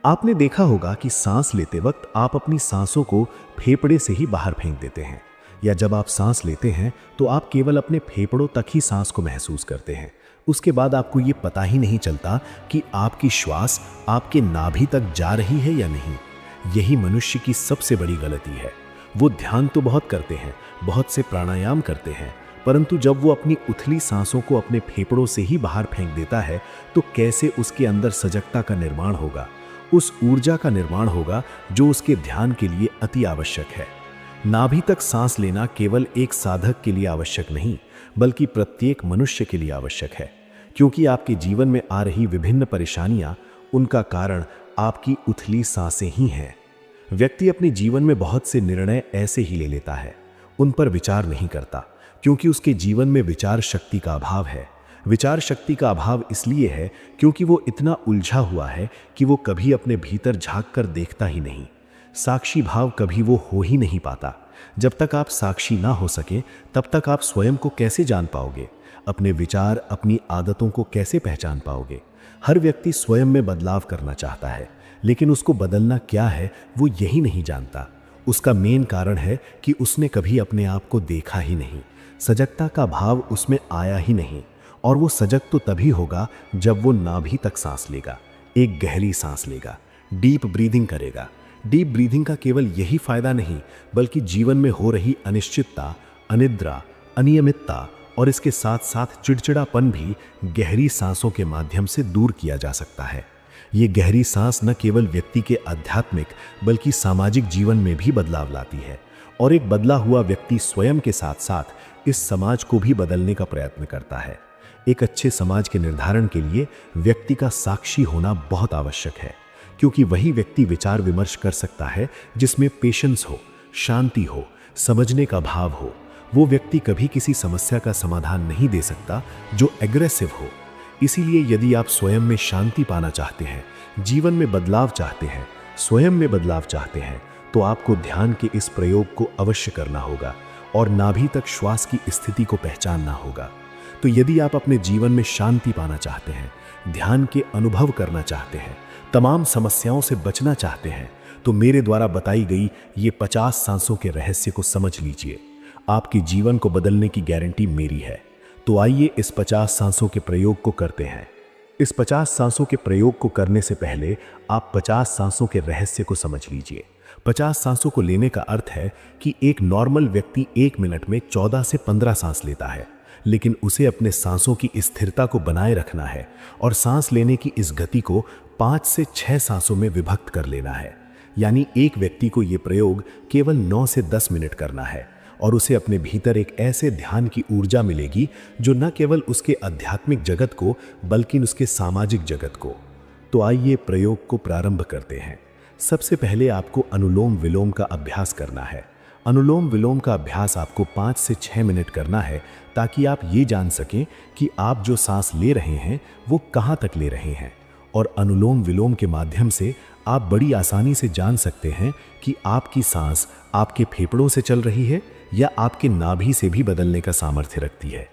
आपने देखा होगा कि सांस लेते वक्त आप अपनी सांसों को फेफड़े से ही बाहर फेंक देते हैं, या जब आप सांस लेते हैं तो आप केवल अपने फेफड़ों तक ही सांस को महसूस करते हैं। उसके बाद आपको ये पता ही नहीं चलता कि आपकी श्वास आपके नाभि तक जा रही है या नहीं। यही मनुष्य की सबसे बड़ी गलती है। वो ध्यान तो बहुत करते हैं, बहुत से प्राणायाम करते हैं, परंतु जब वो अपनी उथली सांसों को अपने फेफड़ों से ही बाहर फेंक देता है तो कैसे उसके अंदर सजगता का निर्माण होगा, उस ऊर्जा का निर्माण होगा जो उसके ध्यान के लिए अति आवश्यक है। नाभि तक सांस लेना केवल एक साधक के लिए आवश्यक नहीं बल्कि प्रत्येक मनुष्य के लिए आवश्यक है, क्योंकि आपके जीवन में आ रही विभिन्न परेशानियां उनका कारण आपकी उथली सांसें ही हैं। व्यक्ति अपने जीवन में बहुत से निर्णय ऐसे ही ले लेता है, उन पर विचार नहीं करता, क्योंकि उसके जीवन में विचार शक्ति का अभाव है। विचार शक्ति का अभाव इसलिए है क्योंकि वो इतना उलझा हुआ है कि वो कभी अपने भीतर झांक कर देखता ही नहीं। साक्षी भाव कभी वो हो ही नहीं पाता। जब तक आप साक्षी ना हो सके तब तक आप स्वयं को कैसे जान पाओगे, अपने विचार, अपनी आदतों को कैसे पहचान पाओगे। हर व्यक्ति स्वयं में बदलाव करना चाहता है, लेकिन उसको बदलना क्या है वो यही नहीं जानता। उसका मेन कारण है कि उसने कभी अपने आप को देखा ही नहीं, सजगता का भाव उसमें आया ही नहीं। और वो सजग तो तभी होगा जब वो नाभि तक सांस लेगा, एक गहरी सांस लेगा, डीप ब्रीदिंग करेगा। डीप ब्रीदिंग का केवल यही फायदा नहीं बल्कि जीवन में हो रही अनिश्चितता, अनिद्रा, अनियमितता और इसके साथ साथ चिड़चिड़ापन भी गहरी सांसों के माध्यम से दूर किया जा सकता है। ये गहरी सांस न केवल व्यक्ति के आध्यात्मिक बल्कि सामाजिक जीवन में भी बदलाव लाती है और एक बदला हुआ व्यक्ति स्वयं के साथ साथ इस समाज को भी बदलने का प्रयत्न करता है। एक अच्छे समाज के निर्धारण के लिए व्यक्ति का साक्षी होना बहुत आवश्यक है, क्योंकि वही व्यक्ति विचार विमर्श कर सकता है जिसमें पेशेंस हो, शांति हो, समझने का भाव हो। वो व्यक्ति कभी किसी समस्या का समाधान नहीं दे सकता जो एग्रेसिव हो। इसीलिए यदि आप स्वयं में शांति पाना चाहते हैं, जीवन में बदलाव चाहते हैं, स्वयं में बदलाव चाहते हैं, तो आपको ध्यान के इस प्रयोग को अवश्य करना होगा और नाभि तक श्वास की स्थिति को पहचानना होगा। तो यदि आप अपने जीवन में शांति पाना चाहते हैं, ध्यान के अनुभव करना चाहते हैं, तमाम समस्याओं से बचना चाहते हैं, तो मेरे द्वारा बताई गई ये 50 सांसों के रहस्य को समझ लीजिए। आपके जीवन को बदलने की गारंटी मेरी है। तो आइए इस 50 सांसों के प्रयोग को करते हैं। इस 50 सांसों के प्रयोग को करने से पहले आप 50 सांसों के रहस्य को समझ लीजिए। 50 सांसों को लेने का अर्थ है कि एक नॉर्मल व्यक्ति 1 मिनट में 14 से 15 सांस लेता है, लेकिन उसे अपने सांसों की स्थिरता को बनाए रखना है और सांस लेने की इस गति को 5 से 6 सांसों में विभक्त कर लेना है। यानी एक व्यक्ति को यह प्रयोग केवल 9 से 10 मिनट करना है और उसे अपने भीतर एक ऐसे ध्यान की ऊर्जा मिलेगी जो न केवल उसके आध्यात्मिक जगत को बल्कि उसके सामाजिक जगत को। तो आइए प्रयोग को प्रारंभ करते हैं। सबसे पहले आपको अनुलोम विलोम का अभ्यास करना है। अनुलोम विलोम का अभ्यास आपको 5 से 6 मिनट करना है ताकि आप ये जान सकें कि आप जो सांस ले रहे हैं वो कहाँ तक ले रहे हैं। और अनुलोम विलोम के माध्यम से आप बड़ी आसानी से जान सकते हैं कि आपकी सांस आपके फेफड़ों से चल रही है या आपके नाभि से भी बदलने का सामर्थ्य रखती है।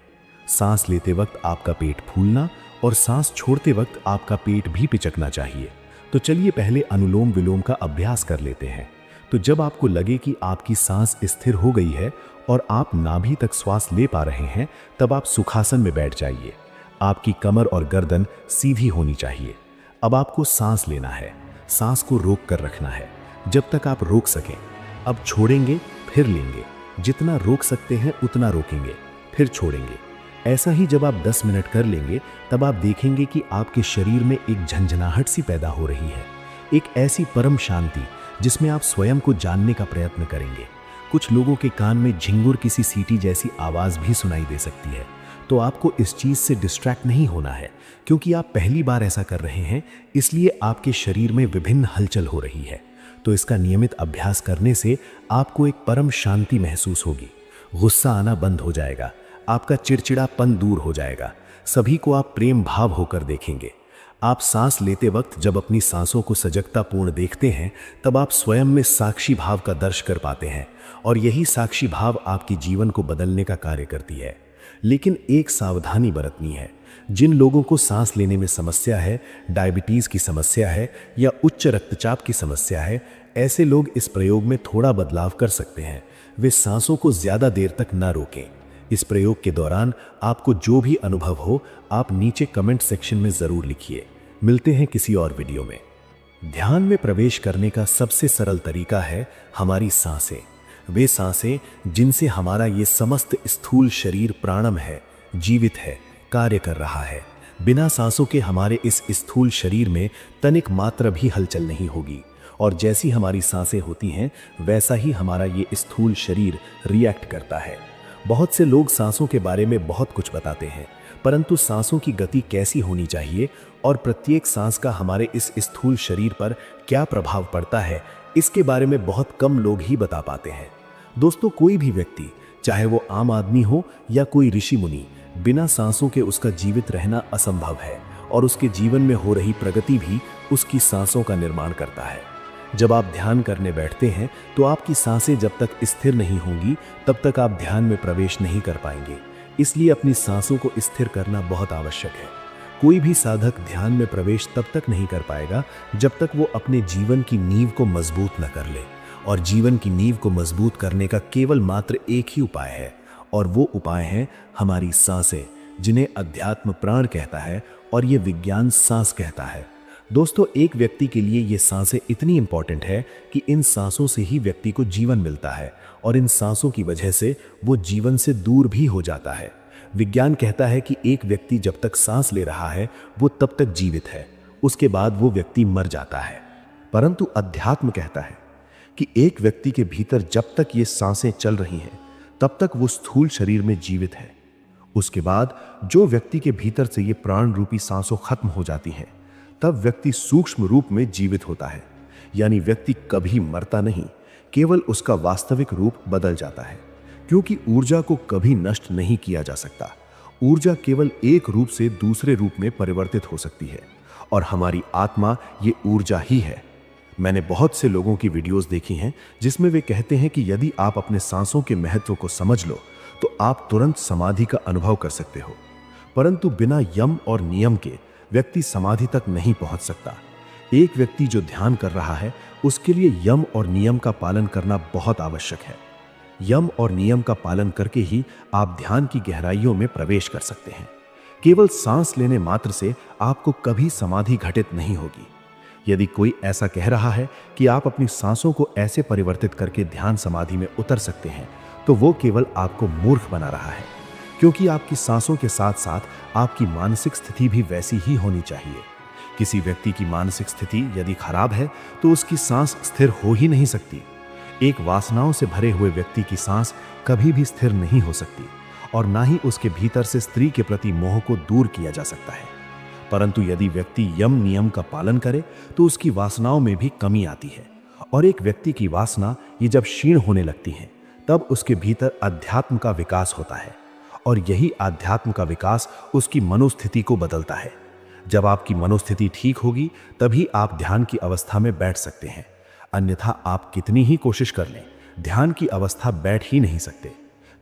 सांस लेते वक्त आपका पेट फूलना और सांस छोड़ते वक्त आपका पेट भी पिचकना चाहिए। तो चलिए पहले अनुलोम विलोम का अभ्यास कर लेते हैं। तो जब आपको लगे कि आपकी सांस स्थिर हो गई है और आप नाभि तक श्वास ले पा रहे हैं, तब आप सुखासन में बैठ जाइए। आपकी कमर और गर्दन सीधी होनी चाहिए। अब आपको सांस लेना है, सांस को रोक कर रखना है जब तक आप रोक सकें। अब छोड़ेंगे, फिर लेंगे, जितना रोक सकते हैं उतना रोकेंगे, फिर छोड़ेंगे। ऐसा ही जब आप 10 मिनट कर लेंगे तब आप देखेंगे कि आपके शरीर में एक झंझनाहट सी पैदा हो रही है, एक ऐसी परम शांति जिसमें आप स्वयं को जानने का प्रयत्न करेंगे। कुछ लोगों के कान में झिंगुर किसी सीटी जैसी आवाज़ भी सुनाई दे सकती है। तो आपको इस चीज़ से डिस्ट्रैक्ट नहीं होना है, क्योंकि आप पहली बार ऐसा कर रहे हैं, इसलिए आपके शरीर में विभिन्न हलचल हो रही है। तो इसका नियमित अभ्यास करने से आपको एक परम शांति महसूस होगी। गुस्सा आना बंद हो जाएगा, आपका चिड़चिड़ापन दूर हो जाएगा, सभी को आप प्रेम भाव होकर देखेंगे। आप सांस लेते वक्त जब अपनी सांसों को सजगतापूर्ण देखते हैं तब आप स्वयं में साक्षी भाव का दर्श कर पाते हैं, और यही साक्षी भाव आपके जीवन को बदलने का कार्य करती है। लेकिन एक सावधानी बरतनी है। जिन लोगों को सांस लेने में समस्या है, डायबिटीज़ की समस्या है या उच्च रक्तचाप की समस्या है, ऐसे लोग इस प्रयोग में थोड़ा बदलाव कर सकते हैं। वे सांसों को ज़्यादा देर तक ना रोकें। इस प्रयोग के दौरान आपको जो भी अनुभव हो, आप नीचे कमेंट सेक्शन में ज़रूर लिखिए। मिलते हैं किसी और वीडियो में। ध्यान में प्रवेश करने का सबसे सरल तरीका है हमारी सांसें। वे सांसें जिनसे हमारा ये समस्त स्थूल शरीर प्राणम है, जीवित है, कार्य कर रहा है। बिना सांसों के हमारे इस स्थूल शरीर में तनिक मात्र भी हलचल नहीं होगी, और जैसी हमारी सांसें होती हैं वैसा ही हमारा ये स्थूल शरीर रिएक्ट करता है। बहुत से लोग सांसों के बारे में बहुत कुछ बताते हैं, परंतु सांसों की गति कैसी होनी चाहिए और प्रत्येक सांस का हमारे इस स्थूल शरीर पर क्या प्रभाव पड़ता है, इसके बारे में बहुत कम लोग ही बता पाते हैं। दोस्तों, कोई भी व्यक्ति, चाहे वो आम आदमी हो या कोई ऋषि मुनि, बिना सांसों के उसका जीवित रहना असंभव है, और उसके जीवन में हो रही प्रगति भी उसकी सांसों का निर्माण करता है। जब आप ध्यान करने बैठते हैं तो आपकी सांसें जब तक स्थिर नहीं होंगी तब तक आप ध्यान में प्रवेश नहीं कर पाएंगे। इसलिए अपनी सांसों को स्थिर करना बहुत आवश्यक है। कोई भी साधक ध्यान में प्रवेश तब तक नहीं कर पाएगा जब तक वो अपने जीवन की नींव को मजबूत न कर ले। और जीवन की नींव को मजबूत करने का केवल मात्र एक ही उपाय है, और वो उपाय है हमारी सांसें, जिन्हें अध्यात्म प्राण कहता है और ये विज्ञान सांस कहता है। दोस्तों, एक व्यक्ति के लिए ये सांसें इतनी इंपॉर्टेंट है कि इन सांसों से ही व्यक्ति को जीवन मिलता है, और इन सांसों की वजह से वो जीवन से दूर भी हो जाता है। विज्ञान कहता है कि एक व्यक्ति जब तक सांस ले रहा है वो तब तक जीवित है, उसके बाद वो व्यक्ति मर जाता है। परंतु अध्यात्म कहता है कि एक व्यक्ति के भीतर जब तक ये सांसें चल रही हैं तब तक वो स्थूल शरीर में जीवित है। उसके बाद जो व्यक्ति के भीतर से ये प्राण रूपी सांसों खत्म हो जाती हैं, तब व्यक्ति सूक्ष्म रूप में जीवित होता है। यानी व्यक्ति कभी मरता नहीं, केवल उसका वास्तविक रूप बदल जाता है, क्योंकि ऊर्जा को कभी नष्ट नहीं किया जा सकता। ऊर्जा केवल एक रूप से दूसरे रूप में परिवर्तित हो सकती है, और हमारी आत्मा ये ऊर्जा ही है। मैंने बहुत से लोगों की वीडियोस देखी हैं जिसमें वे कहते हैं कि यदि आप अपने सांसों के महत्व को समझ लो तो आप तुरंत समाधि का अनुभव कर सकते हो। परंतु बिना यम और नियम के व्यक्ति समाधि तक नहीं पहुंच सकता। एक व्यक्ति जो ध्यान कर रहा है उसके लिए यम और नियम का पालन करना बहुत आवश्यक है। यम और नियम का पालन करके ही आप ध्यान की गहराइयों में प्रवेश कर सकते हैं। केवल सांस लेने मात्र से आपको कभी समाधि घटित नहीं होगी। यदि कोई ऐसा कह रहा है कि आप अपनी सांसों को ऐसे परिवर्तित करके ध्यान समाधि में उतर सकते हैं, तो वो केवल आपको मूर्ख बना रहा है, क्योंकि आपकी सांसों के साथ साथ आपकी मानसिक स्थिति भी वैसी ही होनी चाहिए। किसी व्यक्ति की मानसिक स्थिति यदि खराब है तो उसकी सांस स्थिर हो ही नहीं सकती। एक वासनाओं से भरे हुए व्यक्ति की सांस कभी भी स्थिर नहीं हो सकती, और ना ही उसके भीतर से स्त्री के प्रति मोह को दूर किया जा सकता है। परंतु यदि व्यक्ति यम नियम का पालन करे तो उसकी वासनाओं में भी कमी आती है, और एक व्यक्ति की वासना ये जब क्षीण होने लगती है तब उसके भीतर अध्यात्म का विकास होता है, और यही आध्यात्म का विकास उसकी मनोस्थिति को बदलता है। जब आपकी मनोस्थिति ठीक होगी तभी आप ध्यान की अवस्था में बैठ सकते हैं, अन्यथा आप कितनी ही कोशिश कर लें, ध्यान की अवस्था बैठ ही नहीं सकते।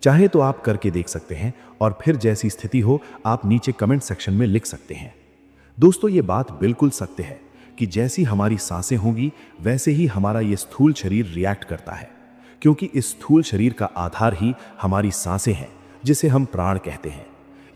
चाहे तो आप करके देख सकते हैं, और फिर जैसी स्थिति हो आप नीचे कमेंट सेक्शन में लिख सकते हैं। दोस्तों, ये बात बिल्कुल सत्य है कि जैसी हमारी सांसें होंगी वैसे ही हमारा ये स्थूल शरीर रिएक्ट करता है, क्योंकि इस स्थूल शरीर का आधार ही हमारी सांसें हैं, जिसे हम प्राण कहते हैं।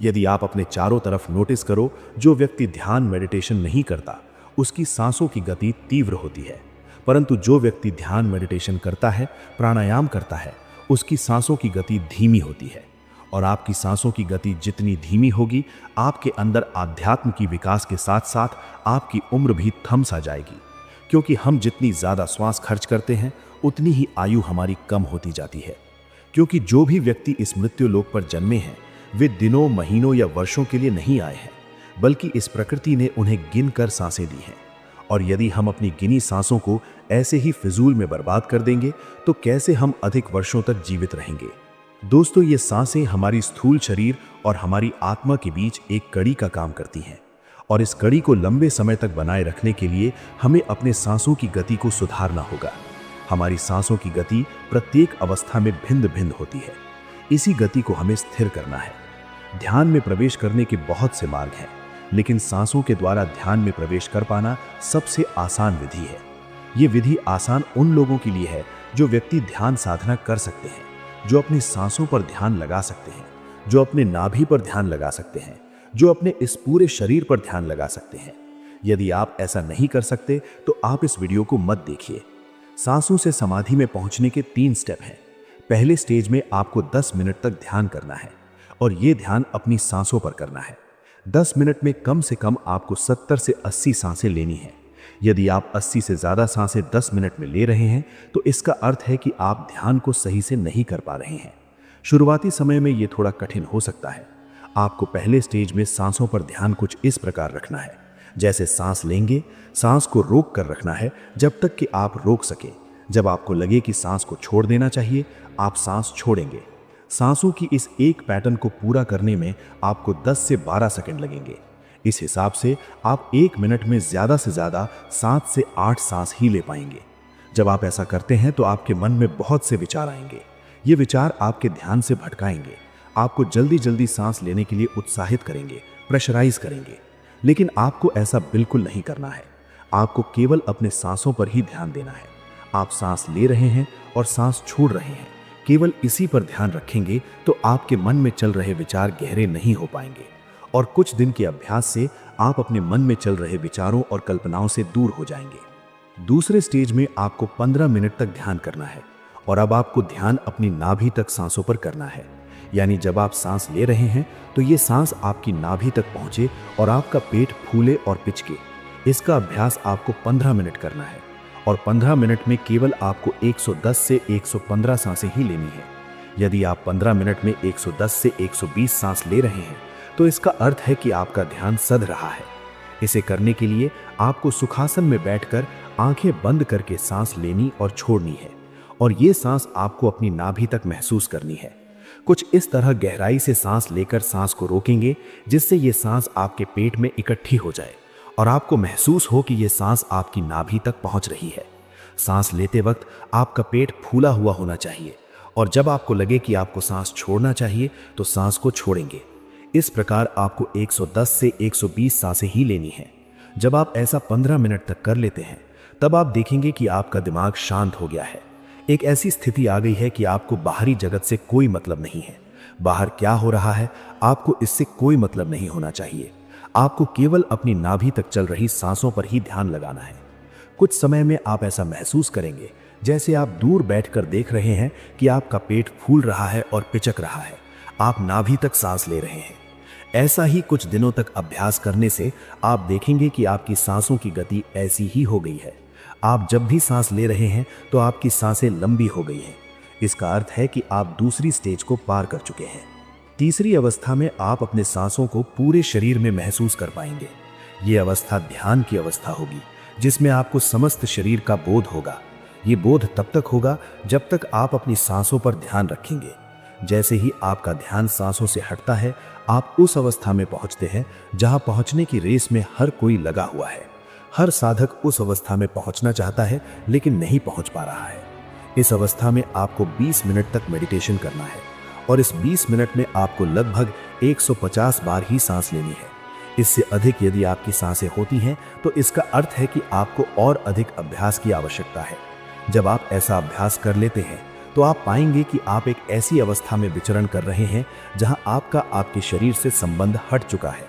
यदि आप अपने चारों तरफ नोटिस करो, जो व्यक्ति ध्यान मेडिटेशन नहीं करता उसकी सांसों की गति तीव्र होती है, परंतु जो व्यक्ति ध्यान मेडिटेशन करता है, प्राणायाम करता है, उसकी सांसों की गति धीमी होती है। और आपकी सांसों की गति जितनी धीमी होगी, आपके अंदर आध्यात्म की विकास के साथ साथ आपकी उम्र भी थम सा जाएगी, क्योंकि हम जितनी ज्यादा श्वास खर्च करते हैं उतनी ही आयु हमारी कम होती जाती है। क्योंकि जो भी व्यक्ति इस मृत्यु लोक पर जन्मे हैं वे दिनों, महीनों या वर्षों के लिए नहीं आए हैं, बल्कि इस प्रकृति ने उन्हें गिन कर सांसें दी हैं। और यदि हम अपनी गिनी सांसों को ऐसे ही फिजूल में बर्बाद कर देंगे तो कैसे हम अधिक वर्षों तक जीवित रहेंगे। दोस्तों, ये सांसें हमारी स्थूल शरीर और हमारी आत्मा के बीच एक कड़ी का काम करती हैं, और इस कड़ी को लंबे समय तक बनाए रखने के लिए हमें अपने सांसों की गति को सुधारना होगा। हमारी सांसों की गति प्रत्येक अवस्था में भिन्न भिन्न होती है। इसी गति को हमें स्थिर करना है। ध्यान में प्रवेश करने के बहुत से मार्ग हैं, लेकिन सांसों के द्वारा ध्यान में प्रवेश कर पाना सबसे आसान विधि है। ये विधि आसान उन लोगों के लिए है जो व्यक्ति ध्यान साधना कर सकते हैं, जो अपनी सांसों पर ध्यान लगा सकते हैं, जो अपने नाभि पर ध्यान लगा सकते हैं, जो अपने इस पूरे शरीर पर ध्यान लगा सकते हैं। यदि आप ऐसा नहीं कर सकते तो आप इस वीडियो को मत देखिए। सांसों से समाधि में पहुंचने के 3 स्टेप हैं। पहले स्टेज में आपको 10 मिनट तक ध्यान करना है, और ये ध्यान अपनी सांसों पर करना है। 10 मिनट में कम से कम आपको 70 से 80 सांसें लेनी है। यदि आप 80 से ज़्यादा सांसें 10 मिनट में ले रहे हैं तो इसका अर्थ है कि आप ध्यान को सही से नहीं कर पा रहे हैं। शुरुआती समय में ये थोड़ा कठिन हो सकता है। आपको पहले स्टेज में सांसों पर ध्यान कुछ इस प्रकार रखना है, जैसे सांस लेंगे, सांस को रोक कर रखना है जब तक कि आप रोक सकें। जब आपको लगे कि सांस को छोड़ देना चाहिए, आप सांस छोड़ेंगे। सांसों की इस एक पैटर्न को पूरा करने में आपको 10 से 12 सेकंड लगेंगे। इस हिसाब से आप 1 मिनट में ज़्यादा से ज़्यादा 7 से 8 सांस ही ले पाएंगे। जब आप ऐसा करते हैं तो आपके मन में बहुत से विचार आएंगे। ये विचार आपके ध्यान से भटकाएंगे, आपको जल्दी जल्दी सांस लेने के लिए उत्साहित करेंगे, प्रेशराइज करेंगे। लेकिन आपको ऐसा बिल्कुल नहीं करना है। आपको केवल अपने सांसों पर ही ध्यान देना है। आप सांस ले रहे हैं और सांस छोड़ रहे हैं, केवल इसी पर ध्यान रखेंगे तो आपके मन में चल रहे विचार गहरे नहीं हो पाएंगे, और कुछ दिन के अभ्यास से आप अपने मन में चल रहे विचारों और कल्पनाओं से दूर हो जाएंगे। दूसरे स्टेज में आपको 15 मिनट तक ध्यान करना है, और अब आपको ध्यान अपनी नाभि तक सांसों पर करना है। यानी जब आप सांस ले रहे हैं तो ये सांस आपकी नाभि तक पहुंचे और आपका पेट फूले और पिचके। इसका अभ्यास आपको 15 मिनट करना है, और 15 मिनट में केवल आपको 110 से 115 सांसें ही लेनी है। यदि आप 15 मिनट में 110 से 120 सांस ले रहे हैं तो इसका अर्थ है कि आपका ध्यान सध रहा है। इसे करने के लिए आपको सुखासन में बैठकर आंखें बंद करके सांस लेनी और छोड़नी है, और ये सांस आपको अपनी नाभि तक महसूस करनी है। कुछ इस तरह गहराई से सांस लेकर सांस को रोकेंगे, जिससे ये सांस आपके पेट में इकट्ठी हो जाए और आपको महसूस हो कि ये सांस आपकी नाभि तक पहुंच रही है। सांस लेते वक्त आपका पेट फूला हुआ होना चाहिए, और जब आपको लगे कि आपको सांस छोड़ना चाहिए तो सांस को छोड़ेंगे। इस प्रकार आपको 110 से 120 सांसें ही लेनी है। जब आप ऐसा 15 मिनट तक कर लेते हैं तब आप देखेंगे कि आपका दिमाग शांत हो गया है। एक ऐसी स्थिति आ गई है कि आपको बाहरी जगत से कोई मतलब नहीं है। बाहर क्या हो रहा है आपको इससे कोई मतलब नहीं होना चाहिए। आपको केवल अपनी नाभि तक चल रही सांसों पर ही ध्यान लगाना है। कुछ समय में आप ऐसा महसूस करेंगे जैसे आप दूर बैठकर देख रहे हैं कि आपका पेट फूल रहा है और पिचक रहा है। आप नाभि तक सांस ले रहे हैं। ऐसा ही कुछ दिनों तक अभ्यास करने से आप देखेंगे कि आपकी सांसों की गति ऐसी ही हो गई है। आप जब भी सांस ले रहे हैं तो आपकी सांसें लंबी हो गई हैं। इसका अर्थ है कि आप दूसरी स्टेज को पार कर चुके हैं। तीसरी अवस्था में आप अपने सांसों को पूरे शरीर में महसूस कर पाएंगे। ये अवस्था ध्यान की अवस्था होगी, जिसमें आपको समस्त शरीर का बोध होगा। ये बोध तब तक होगा जब तक आप अपनी सांसों पर ध्यान रखेंगे। जैसे ही आपका ध्यान सांसों से हटता है, आप उस अवस्था में पहुंचते हैं जहां पहुंचने की रेस में हर कोई लगा हुआ है। हर साधक उस अवस्था में पहुंचना चाहता है लेकिन नहीं पहुंच पा रहा है। इस अवस्था में आपको 20 मिनट तक मेडिटेशन करना है, और इस 20 मिनट में आपको लगभग 150 बार ही सांस लेनी है। इससे अधिक यदि आपकी सांसें होती हैं तो इसका अर्थ है कि आपको और अधिक अभ्यास की आवश्यकता है। जब आप ऐसा अभ्यास कर लेते हैं तो आप पाएंगे कि आप एक ऐसी अवस्था में विचरण कर रहे हैं जहां आपका आपके शरीर से संबंध हट चुका है।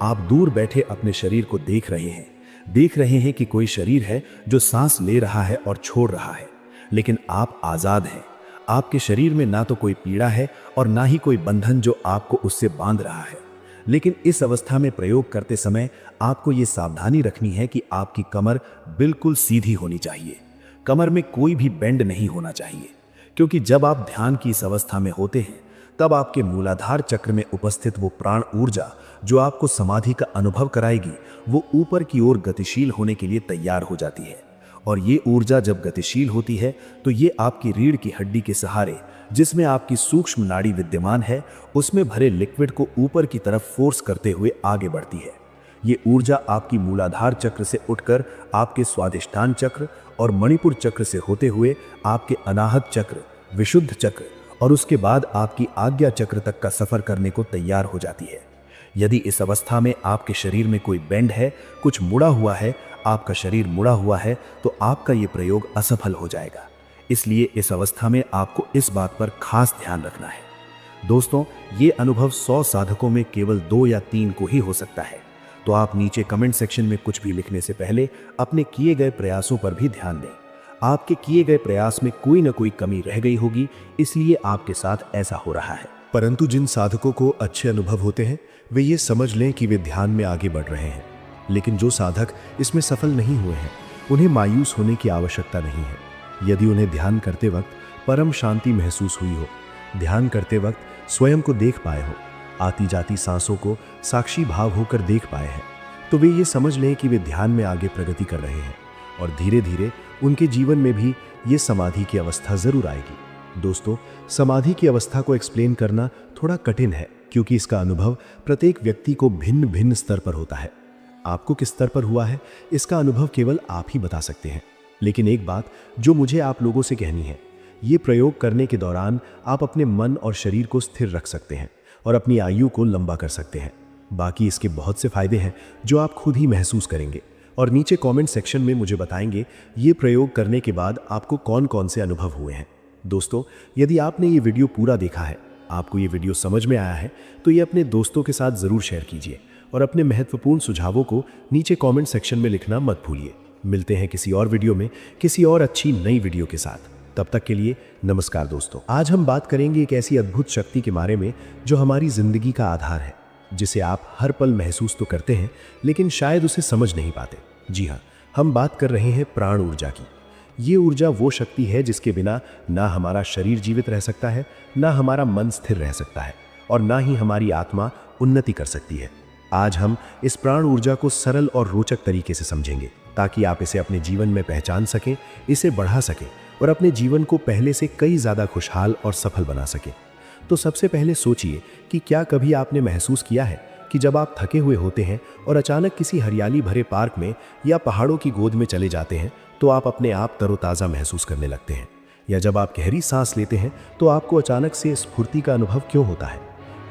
आप दूर बैठे अपने शरीर को देख रहे हैं कि कोई शरीर है जो सांस ले रहा है और छोड़ रहा है, लेकिन आप आजाद हैं। आपके शरीर में ना तो कोई पीड़ा है और ना ही कोई बंधन जो आपको उससे बांध रहा है। लेकिन इस अवस्था में प्रयोग करते समय आपको ये सावधानी रखनी है कि आपकी कमर बिल्कुल सीधी होनी चाहिए। कमर में कोई भी बेंड नहीं होना चाहिए, क्योंकि जब आप ध्यान की इस अवस्था में होते हैं तब आपके मूलाधार चक्र में उपस्थित वो प्राण ऊर्जा जो आपको समाधि का अनुभव कराएगी, वो ऊपर की ओर गतिशील होने के लिए तैयार हो जाती है। और ये ऊर्जा जब गतिशील होती है तो ये आपकी रीढ़ की हड्डी के सहारे, जिसमें आपकी सूक्ष्म नाड़ी विद्यमान है, उसमें भरे लिक्विड को ऊपर की तरफ फोर्स करते हुए आगे बढ़ती है। ये ऊर्जा आपकी मूलाधार चक्र से उठकर आपके स्वादिष्ठान चक्र और मणिपुर चक्र से होते हुए आपके अनाहत चक्र, विशुद्ध चक्र और उसके बाद आपकी आज्ञा चक्र तक का सफर करने को तैयार हो जाती है। यदि इस अवस्था में आपके शरीर में कोई बेंड है, कुछ मुड़ा हुआ है, आपका शरीर मुड़ा हुआ है, तो आपका ये प्रयोग असफल हो जाएगा। इसलिए इस अवस्था में आपको इस बात पर खास ध्यान रखना है। दोस्तों, ये अनुभव 100 साधकों में केवल 2 या 3 को ही हो सकता है। तो आप नीचे कमेंट सेक्शन में कुछ भी लिखने से पहले अपने किए गए प्रयासों पर भी ध्यान दें। आपके किए गए प्रयास में कोई ना कोई कमी रह गई होगी, इसलिए आपके साथ ऐसा हो रहा है। परंतु जिन साधकों को अच्छे अनुभव होते हैं वे ये समझ लें कि वे ध्यान में आगे बढ़ रहे हैं। लेकिन जो साधक इसमें सफल नहीं हुए हैं, उन्हें मायूस होने की आवश्यकता नहीं है। यदि उन्हें ध्यान करते वक्त परम शांति महसूस हुई हो, ध्यान करते वक्त स्वयं को देख पाए हो, आती जाती सांसों को साक्षी भाव होकर देख पाए हैं, तो वे ये समझ लें कि वे ध्यान में आगे प्रगति कर रहे हैं और धीरे धीरे उनके जीवन में भी ये समाधि की अवस्था जरूर आएगी। दोस्तों, समाधि की अवस्था को एक्सप्लेन करना थोड़ा कठिन है, क्योंकि इसका अनुभव प्रत्येक व्यक्ति को भिन्न भिन्न स्तर पर होता है। आपको किस स्तर पर हुआ है, इसका अनुभव केवल आप ही बता सकते हैं। लेकिन एक बात जो मुझे आप लोगों से कहनी है, ये प्रयोग करने के दौरान आप अपने मन और शरीर को स्थिर रख सकते हैं और अपनी आयु को लंबा कर सकते हैं। बाकी इसके बहुत से फायदे हैं जो आप खुद ही महसूस करेंगे और नीचे कमेंट सेक्शन में मुझे बताएंगे ये प्रयोग करने के बाद आपको कौन कौन से अनुभव हुए हैं। दोस्तों, यदि आपने ये वीडियो पूरा देखा है, आपको ये वीडियो समझ में आया है, तो ये अपने दोस्तों के साथ ज़रूर शेयर कीजिए और अपने महत्वपूर्ण सुझावों को नीचे कमेंट सेक्शन में लिखना मत भूलिए। मिलते हैं किसी और वीडियो में किसी और अच्छी नई वीडियो के साथ। तब तक के लिए नमस्कार दोस्तों। आज हम बात करेंगे एक ऐसी अद्भुत शक्ति के बारे में जो हमारी जिंदगी का आधार है, जिसे आप हर पल महसूस तो करते हैं लेकिन शायद उसे समझ नहीं पाते। जी हाँ, हम बात कर रहे हैं प्राण ऊर्जा की। ये ऊर्जा वो शक्ति है जिसके बिना ना हमारा शरीर जीवित रह सकता है, ना हमारा मन स्थिर रह सकता है और ना ही हमारी आत्मा उन्नति कर सकती है। आज हम इस प्राण ऊर्जा को सरल और रोचक तरीके से समझेंगे ताकि आप इसे अपने जीवन में पहचान सकें, इसे बढ़ा सकें और अपने जीवन को पहले से कई ज़्यादा खुशहाल और सफल बना सकें। तो सबसे पहले सोचिए कि क्या कभी आपने महसूस किया है कि जब आप थके हुए होते हैं और अचानक किसी हरियाली भरे पार्क में या पहाड़ों की गोद में चले जाते हैं तो आप अपने आप तरोताज़ा महसूस करने लगते हैं, या जब आप गहरी सांस लेते हैं तो आपको अचानक से स्फूर्ति का अनुभव क्यों होता है?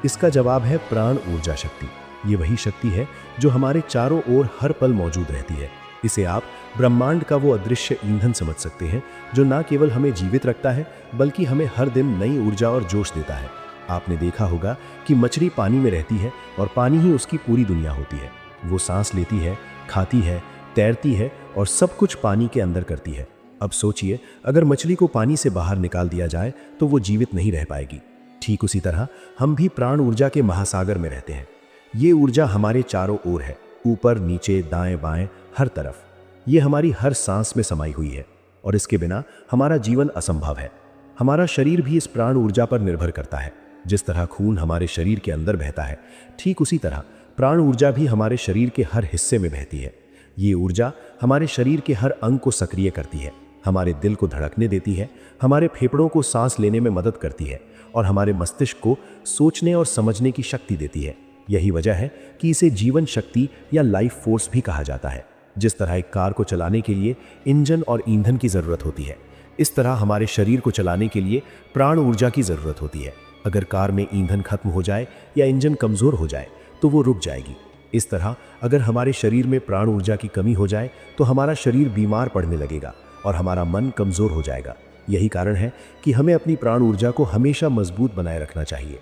इसका जवाब है प्राण ऊर्जा शक्ति। ये वही शक्ति है जो हमारे चारों ओर हर पल मौजूद रहती है। इसे आप ब्रह्मांड का वो अदृश्य ईंधन समझ सकते हैं जो न केवल हमें जीवित रखता है बल्कि हमें हर दिन नई ऊर्जा और जोश देता है। आपने देखा होगा कि मछली पानी में रहती है और पानी ही उसकी पूरी दुनिया होती है। वो सांस लेती है, खाती है, तैरती है और सब कुछ पानी के अंदर करती है। अब सोचिए, अगर मछली को पानी से बाहर निकाल दिया जाए तो वो जीवित नहीं रह पाएगी। ठीक उसी तरह हम भी प्राण ऊर्जा के महासागर में रहते हैं। ये ऊर्जा हमारे चारों ओर है, ऊपर नीचे दाएं बाएं हर तरफ। ये हमारी हर सांस में समाई हुई है और इसके बिना हमारा जीवन असंभव है। हमारा शरीर भी इस प्राण ऊर्जा पर निर्भर करता है। जिस तरह खून हमारे शरीर के अंदर बहता है, ठीक उसी तरह प्राण ऊर्जा भी हमारे शरीर के हर हिस्से में बहती है। ये ऊर्जा हमारे शरीर के हर अंग को सक्रिय करती है, हमारे दिल को धड़कने देती है, हमारे फेफड़ों को सांस लेने में मदद करती है और हमारे मस्तिष्क को सोचने और समझने की शक्ति देती है। यही वजह है कि इसे जीवन शक्ति या लाइफ फोर्स भी कहा जाता है। जिस तरह एक कार को चलाने के लिए इंजन और ईंधन की ज़रूरत होती है, इस तरह हमारे शरीर को चलाने के लिए प्राण ऊर्जा की ज़रूरत होती है। अगर कार में ईंधन खत्म हो जाए या इंजन कमज़ोर हो जाए तो वो रुक जाएगी। इस तरह अगर हमारे शरीर में प्राण ऊर्जा की कमी हो जाए तो हमारा शरीर बीमार पड़ने लगेगा और हमारा मन कमज़ोर हो जाएगा। यही कारण है कि हमें अपनी प्राण ऊर्जा को हमेशा मजबूत बनाए रखना चाहिए।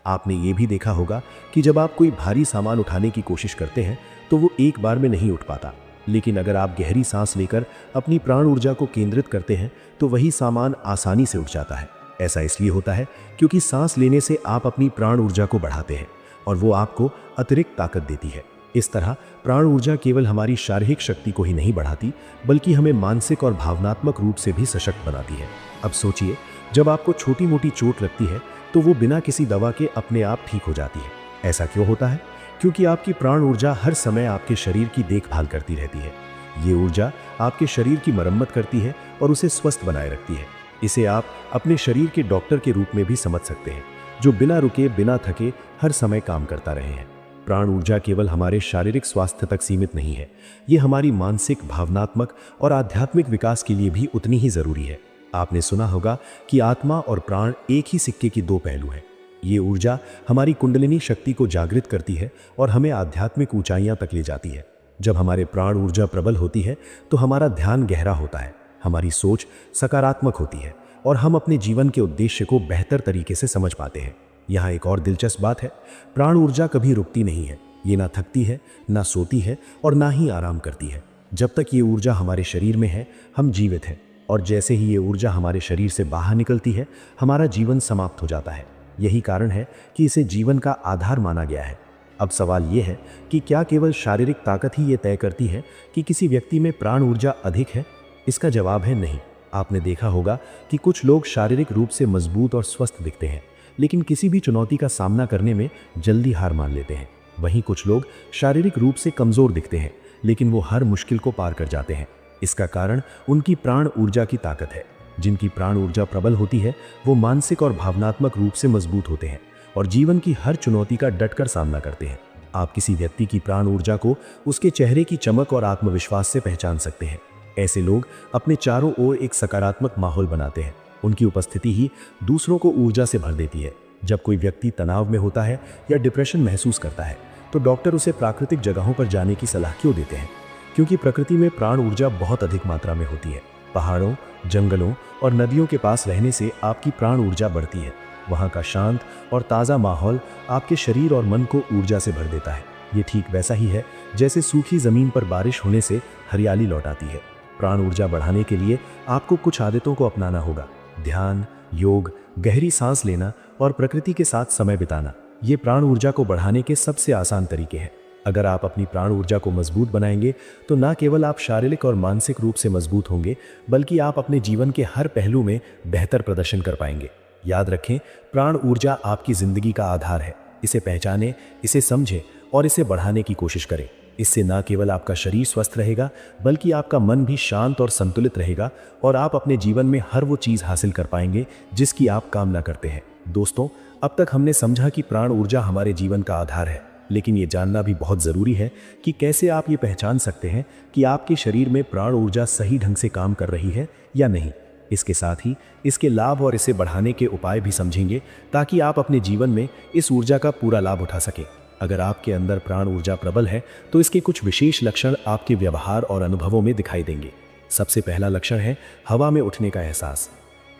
आपने ये भी देखा होगा कि जब आप कोई भारी सामान उठाने की कोशिश करते हैं तो वो एक बार में नहीं उठ पाता, लेकिन अगर आप गहरी सांस लेकर अपनी प्राण ऊर्जा को केंद्रित करते हैं तो वही सामान आसानी से उठ जाता है। ऐसा इसलिए होता है क्योंकि सांस लेने से आप अपनी प्राण ऊर्जा को बढ़ाते हैं और वो आपको अतिरिक्त ताकत देती है। इस तरह प्राण ऊर्जा केवल हमारी शारीरिक शक्ति को ही नहीं बढ़ाती, बल्कि हमें मानसिक और भावनात्मक रूप से भी सशक्त बनाती है। अब सोचिए, जब आपको छोटी मोटी चोट लगती है तो वो बिना किसी दवा के अपने आप ठीक हो जाती है। ऐसा क्यों होता है? क्योंकि आपकी प्राण ऊर्जा हर समय आपके शरीर की देखभाल करती रहती है। ये ऊर्जा आपके शरीर की मरम्मत करती है और उसे स्वस्थ बनाए रखती है। इसे आप अपने शरीर के डॉक्टर के रूप में भी समझ सकते हैं, जो बिना रुके बिना थके हर समय काम करता रहे हैं। प्राण ऊर्जा केवल हमारे शारीरिक स्वास्थ्य तक सीमित नहीं है, ये हमारी मानसिक, भावनात्मक और आध्यात्मिक विकास के लिए भी उतनी ही जरूरी है। आपने सुना होगा कि आत्मा और प्राण एक ही सिक्के की दो पहलू हैं। ये ऊर्जा हमारी कुंडलिनी शक्ति को जागृत करती है और हमें आध्यात्मिक ऊंचाइयां तक ले जाती है। जब हमारे प्राण ऊर्जा प्रबल होती है तो हमारा ध्यान गहरा होता है, हमारी सोच सकारात्मक होती है और हम अपने जीवन के उद्देश्य को बेहतर तरीके से समझ पाते हैं। यहाँ एक और दिलचस्प बात है, प्राण ऊर्जा कभी रुकती नहीं है। ये ना थकती है, ना सोती है और ना ही आराम करती है। जब तक ये ऊर्जा हमारे शरीर में है, हम जीवित हैं, और जैसे ही ये ऊर्जा हमारे शरीर से बाहर निकलती है, हमारा जीवन समाप्त हो जाता है। यही कारण है कि इसे जीवन का आधार माना गया है। अब सवाल ये है कि क्या केवल शारीरिक ताकत ही ये तय करती है कि किसी व्यक्ति में प्राण ऊर्जा अधिक है? इसका जवाब है नहीं। आपने देखा होगा कि कुछ लोग शारीरिक रूप से मजबूत और स्वस्थ दिखते हैं, लेकिन किसी भी चुनौती का सामना करने में जल्दी हार मान लेते हैं। वहीं कुछ लोग शारीरिक रूप से कमजोर दिखते हैं, लेकिन वो हर मुश्किल को पार कर जाते हैं। इसका कारण उनकी प्राण ऊर्जा की ताकत है। जिनकी प्राण ऊर्जा प्रबल होती है वो मानसिक और भावनात्मक रूप से मजबूत होते हैं और जीवन की हर चुनौती का डटकर सामना करते हैं। आप किसी व्यक्ति की प्राण ऊर्जा को उसके चेहरे की चमक और आत्मविश्वास से पहचान सकते हैं। ऐसे लोग अपने चारों ओर एक सकारात्मक माहौल बनाते हैं। उनकी उपस्थिति ही दूसरों को ऊर्जा से भर देती है। जब कोई व्यक्ति तनाव में होता है या डिप्रेशन महसूस करता है तो डॉक्टर उसे प्राकृतिक जगहों पर जाने की सलाह क्यों देते हैं? क्योंकि प्रकृति में प्राण ऊर्जा बहुत अधिक मात्रा में होती है। पहाड़ों, जंगलों और नदियों के पास रहने से आपकी प्राण ऊर्जा बढ़ती है। वहाँ का शांत और ताज़ा माहौल आपके शरीर और मन को ऊर्जा से भर देता है। ये ठीक वैसा ही है जैसे सूखी ज़मीन पर बारिश होने से हरियाली लौट आती है। प्राण ऊर्जा बढ़ाने के लिए आपको कुछ आदतों को अपनाना होगा। ध्यान, योग, गहरी सांस लेना और प्रकृति के साथ समय बिताना, ये प्राण ऊर्जा को बढ़ाने के सबसे आसान तरीके हैं। अगर आप अपनी प्राण ऊर्जा को मजबूत बनाएंगे तो ना केवल आप शारीरिक और मानसिक रूप से मजबूत होंगे, बल्कि आप अपने जीवन के हर पहलू में बेहतर प्रदर्शन कर पाएंगे। याद रखें, प्राण ऊर्जा आपकी जिंदगी का आधार है। इसे पहचानें, इसे समझें और इसे बढ़ाने की कोशिश करें। इससे ना केवल आपका शरीर स्वस्थ रहेगा, बल्कि आपका मन भी शांत और संतुलित रहेगा और आप अपने जीवन में हर वो चीज़ हासिल कर पाएंगे जिसकी आप कामना करते हैं। दोस्तों, अब तक हमने समझा कि प्राण ऊर्जा हमारे जीवन का आधार है, लेकिन ये जानना भी बहुत ज़रूरी है कि कैसे आप ये पहचान सकते हैं कि आपके शरीर में प्राण ऊर्जा सही ढंग से काम कर रही है या नहीं। इसके साथ ही इसके लाभ और इसे बढ़ाने के उपाय भी समझेंगे, ताकि आप अपने जीवन में इस ऊर्जा का पूरा लाभ उठा सकें। अगर आपके अंदर प्राण ऊर्जा प्रबल है तो इसके कुछ विशेष लक्षण आपके व्यवहार और अनुभवों में दिखाई देंगे। सबसे पहला लक्षण है हवा में उठने का एहसास।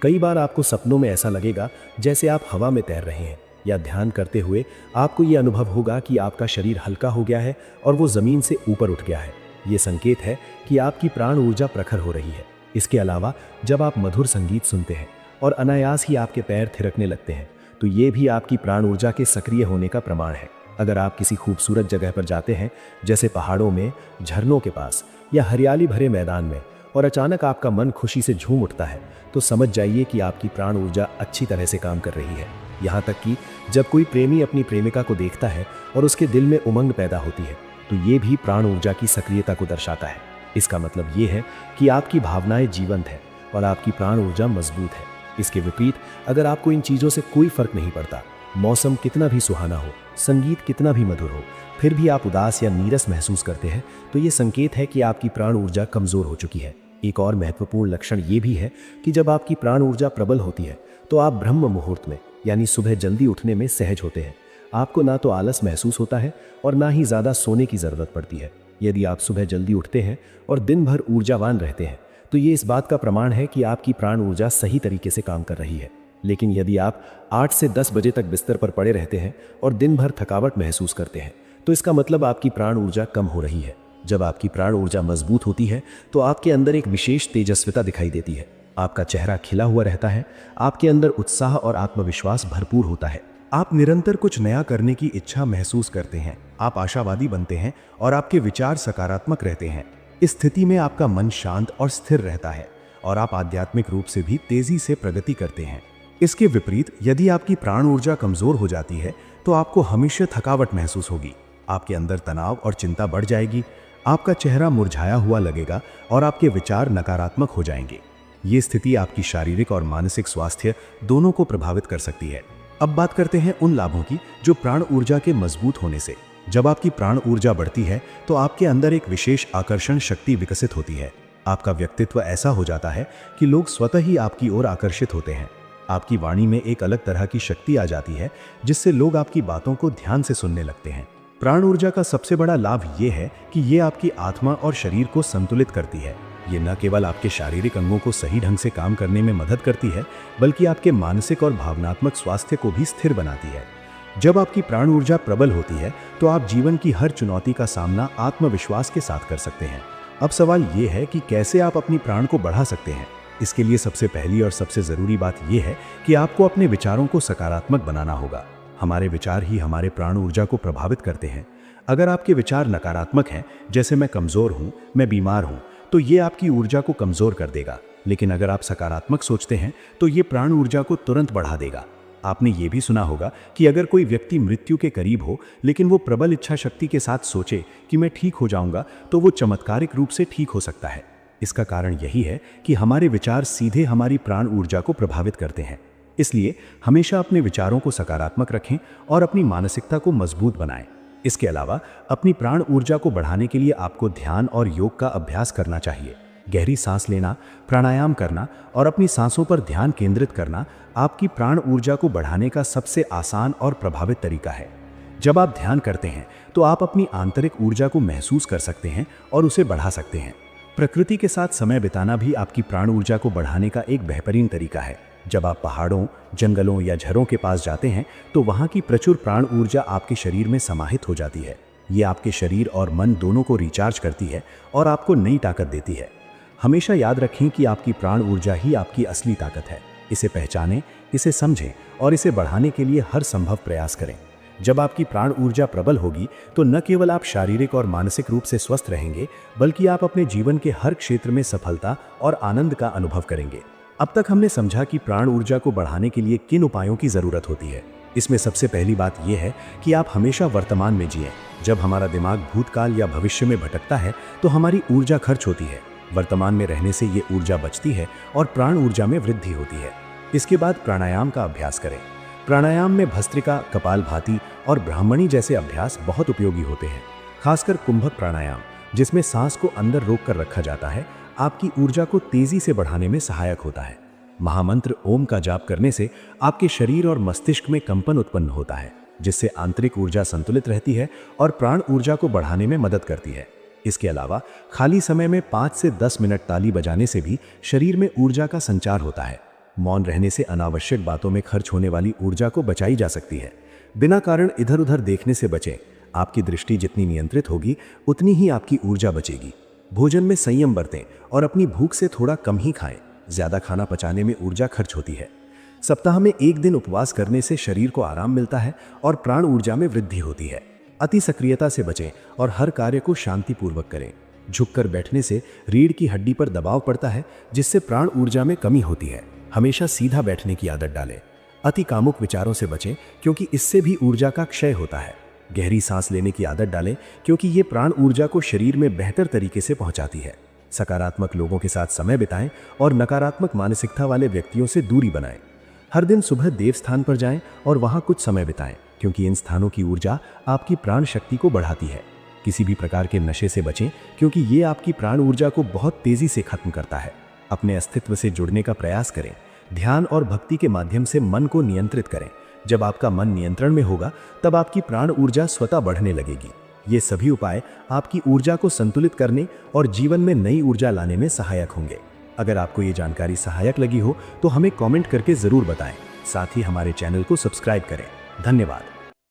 कई बार आपको सपनों में ऐसा लगेगा जैसे आप हवा में तैर रहे हैं, या ध्यान करते हुए आपको ये अनुभव होगा कि आपका शरीर हल्का हो गया है और वो ज़मीन से ऊपर उठ गया है। ये संकेत है कि आपकी प्राण ऊर्जा प्रखर हो रही है। इसके अलावा जब आप मधुर संगीत सुनते हैं और अनायास ही आपके पैर थिरकने लगते हैं, तो ये भी आपकी प्राण ऊर्जा के सक्रिय होने का प्रमाण है। अगर आप किसी खूबसूरत जगह पर जाते हैं, जैसे पहाड़ों में, झरनों के पास या हरियाली भरे मैदान में, और अचानक आपका मन खुशी से झूम उठता है, तो समझ जाइए कि आपकी प्राण ऊर्जा अच्छी तरह से काम कर रही है। यहाँ तक कि जब कोई प्रेमी अपनी प्रेमिका को देखता है और उसके दिल में उमंग पैदा होती है, तो ये भी प्राण ऊर्जा की सक्रियता को दर्शाता है। इसका मतलब ये है कि आपकी भावनाएं जीवंत हैं और आपकी प्राण ऊर्जा मजबूत है। इसके विपरीत अगर आपको इन चीज़ों से कोई फर्क नहीं पड़ता, मौसम कितना भी सुहाना हो, संगीत कितना भी मधुर हो, फिर भी आप उदास या नीरस महसूस करते हैं, तो ये संकेत है कि आपकी प्राण ऊर्जा कमज़ोर हो चुकी है। एक और महत्वपूर्ण लक्षण ये भी है कि जब आपकी प्राण ऊर्जा प्रबल होती है तो आप ब्रह्म मुहूर्त में, यानी सुबह जल्दी उठने में सहज होते हैं। आपको ना तो आलस महसूस होता है और ना ही ज़्यादा सोने की ज़रूरत पड़ती है। यदि आप सुबह जल्दी उठते हैं और दिन भर ऊर्जावान रहते हैं, तो ये इस बात का प्रमाण है कि आपकी प्राण ऊर्जा सही तरीके से काम कर रही है। लेकिन यदि आप 8 से 10 बजे तक बिस्तर पर पड़े रहते हैं और दिन भर थकावट महसूस करते हैं, तो इसका मतलब आपकी प्राण ऊर्जा कम हो रही है। जब आपकी प्राण ऊर्जा मजबूत होती है तो आपके अंदर एक विशेष तेजस्विता दिखाई देती है। आपका चेहरा खिला हुआ रहता है, आपके अंदर उत्साह और आत्मविश्वास भरपूर होता है। आप निरंतर कुछ नया करने की इच्छा महसूस करते हैं, आप आशावादी बनते हैं और आपके विचार सकारात्मक रहते हैं। इस स्थिति में आपका मन शांत और स्थिर रहता है और आप आध्यात्मिक रूप से भी तेजी से प्रगति करते हैं। इसके विपरीत यदि आपकी प्राण ऊर्जा कमजोर हो जाती है तो आपको हमेशा थकावट महसूस होगी, आपके अंदर तनाव और चिंता बढ़ जाएगी, आपका चेहरा मुरझाया हुआ लगेगा और आपके विचार नकारात्मक हो जाएंगे। ये स्थिति आपकी शारीरिक और मानसिक स्वास्थ्य दोनों को प्रभावित कर सकती है। अब बात करते हैं उन लाभों की जो प्राण ऊर्जा के मजबूत होने से। जब आपकी प्राण ऊर्जा बढ़ती है तो आपके अंदर एक विशेष आकर्षण शक्ति विकसित होती है। आपका व्यक्तित्व ऐसा हो जाता है कि लोग स्वतः ही आपकी ओर आकर्षित होते हैं। आपकी वाणी में एक अलग तरह की शक्ति आ जाती है जिससे लोग आपकी बातों को ध्यान से सुनने लगते हैं। प्राण ऊर्जा का सबसे बड़ा लाभ ये है कि ये आपकी आत्मा और शरीर को संतुलित करती है। ये न केवल आपके शारीरिक अंगों को सही ढंग से काम करने में मदद करती है, बल्कि आपके मानसिक और भावनात्मक स्वास्थ्य को भी स्थिर बनाती है। जब आपकी प्राण ऊर्जा प्रबल होती है तो आप जीवन की हर चुनौती का सामना आत्मविश्वास के साथ कर सकते हैं। अब सवाल ये है कि कैसे आप अपनी प्राण को बढ़ा सकते हैं। इसके लिए सबसे पहली और सबसे ज़रूरी बात यह है कि आपको अपने विचारों को सकारात्मक बनाना होगा। हमारे विचार ही हमारे प्राण ऊर्जा को प्रभावित करते हैं। अगर आपके विचार नकारात्मक हैं, जैसे मैं कमज़ोर हूँ, मैं बीमार हूँ, तो ये आपकी ऊर्जा को कमज़ोर कर देगा। लेकिन अगर आप सकारात्मक सोचते हैं तो ये प्राण ऊर्जा को तुरंत बढ़ा देगा। आपने ये भी सुना होगा कि अगर कोई व्यक्ति मृत्यु के करीब हो लेकिन वो प्रबल इच्छा शक्ति के साथ सोचे कि मैं ठीक हो जाऊंगा, तो वो चमत्कारिक रूप से ठीक हो सकता है। इसका कारण यही है कि हमारे विचार सीधे हमारी प्राण ऊर्जा को प्रभावित करते हैं। इसलिए हमेशा अपने विचारों को सकारात्मक रखें और अपनी मानसिकता को मजबूत बनाएं। इसके अलावा अपनी प्राण ऊर्जा को बढ़ाने के लिए आपको ध्यान और योग का अभ्यास करना चाहिए। गहरी सांस लेना, प्राणायाम करना और अपनी सांसों पर ध्यान केंद्रित करना आपकी प्राण ऊर्जा को बढ़ाने का सबसे आसान और प्रभावित तरीका है। जब आप ध्यान करते हैं तो आप अपनी आंतरिक ऊर्जा को महसूस कर सकते हैं और उसे बढ़ा सकते हैं। प्रकृति के साथ समय बिताना भी आपकी प्राण ऊर्जा को बढ़ाने का एक बेहतरीन तरीका है। जब आप पहाड़ों, जंगलों या झरों के पास जाते हैं तो वहाँ की प्रचुर प्राण ऊर्जा आपके शरीर में समाहित हो जाती है। ये आपके शरीर और मन दोनों को रिचार्ज करती है और आपको नई ताकत देती है। हमेशा याद रखें कि आपकी प्राण ऊर्जा ही आपकी असली ताकत है। इसे पहचानें, इसे समझें और इसे बढ़ाने के लिए हर संभव प्रयास करें। जब आपकी प्राण ऊर्जा प्रबल होगी तो न केवल आप शारीरिक और मानसिक रूप से स्वस्थ रहेंगे, बल्कि आप अपने जीवन के हर क्षेत्र में सफलता और आनंद का अनुभव करेंगे। अब तक हमने समझा कि प्राण ऊर्जा को बढ़ाने के लिए किन उपायों की जरूरत होती है। इसमें सबसे पहली बात यह है कि आप हमेशा वर्तमान में जिएं। जब हमारा दिमाग भूतकाल या भविष्य में भटकता है तो हमारी ऊर्जा खर्च होती है। वर्तमान में रहने से ये ऊर्जा बचती है और प्राण ऊर्जा में वृद्धि होती है। इसके बाद प्राणायाम का अभ्यास करें। प्राणायाम में भस्त्रिका, कपालभाति और ब्राह्मणी जैसे अभ्यास बहुत उपयोगी होते हैं। खासकर कुंभक प्राणायाम, जिसमें सांस को अंदर रोक कर रखा जाता है, आपकी ऊर्जा को तेजी से बढ़ाने में सहायक होता है। महामंत्र ओम का जाप करने से आपके शरीर और मस्तिष्क में कंपन उत्पन्न होता है, जिससे आंतरिक ऊर्जा संतुलित रहती है और प्राण ऊर्जा को बढ़ाने में मदद करती है। इसके अलावा खाली समय में 5 से 10 मिनट ताली बजाने से भी शरीर में ऊर्जा का संचार होता है। मौन रहने से अनावश्यक बातों में खर्च होने वाली ऊर्जा को बचाई जा सकती है। बिना कारण इधर उधर देखने से बचें। आपकी दृष्टि जितनी नियंत्रित होगी उतनी ही आपकी ऊर्जा बचेगी। भोजन में संयम बरतें और अपनी भूख से थोड़ा कम ही खाएं। ज्यादा खाना पचाने में ऊर्जा खर्च होती है। सप्ताह में 1 दिन उपवास करने से शरीर को आराम मिलता है और प्राण ऊर्जा में वृद्धि होती है। अति सक्रियता से बचें और हर कार्य को शांतिपूर्वक करें। झुककर बैठने से रीढ़ की हड्डी पर दबाव पड़ता है, जिससे प्राण ऊर्जा में कमी होती है। हमेशा सीधा बैठने की आदत डालें। अति कामुक विचारों से बचें, क्योंकि इससे भी ऊर्जा का क्षय होता है। गहरी सांस लेने की आदत डालें, क्योंकि ये प्राण ऊर्जा को शरीर में बेहतर तरीके से पहुंचाती है। सकारात्मक लोगों के साथ समय बिताएं और नकारात्मक मानसिकता वाले व्यक्तियों से दूरी बनाएं। हर दिन सुबह देव स्थान पर जाएं और वहां कुछ समय बिताएं, क्योंकि इन स्थानों की ऊर्जा आपकी प्राण शक्ति को बढ़ाती है। किसी भी प्रकार के नशे से बचें, क्योंकि ये आपकी प्राण ऊर्जा को बहुत तेजी से खत्म करता है। अपने अस्तित्व से जुड़ने का प्रयास करें। ध्यान और भक्ति के माध्यम से मन को नियंत्रित करें। जब आपका मन नियंत्रण में होगा तब आपकी प्राण ऊर्जा स्वतः बढ़ने लगेगी। ये सभी उपाय आपकी ऊर्जा को संतुलित करने और जीवन में नई ऊर्जा लाने में सहायक होंगे। अगर आपको ये जानकारी सहायक लगी हो तो हमें कमेंट करके ज़रूर बताएं। साथ ही हमारे चैनल को सब्सक्राइब करें। धन्यवाद।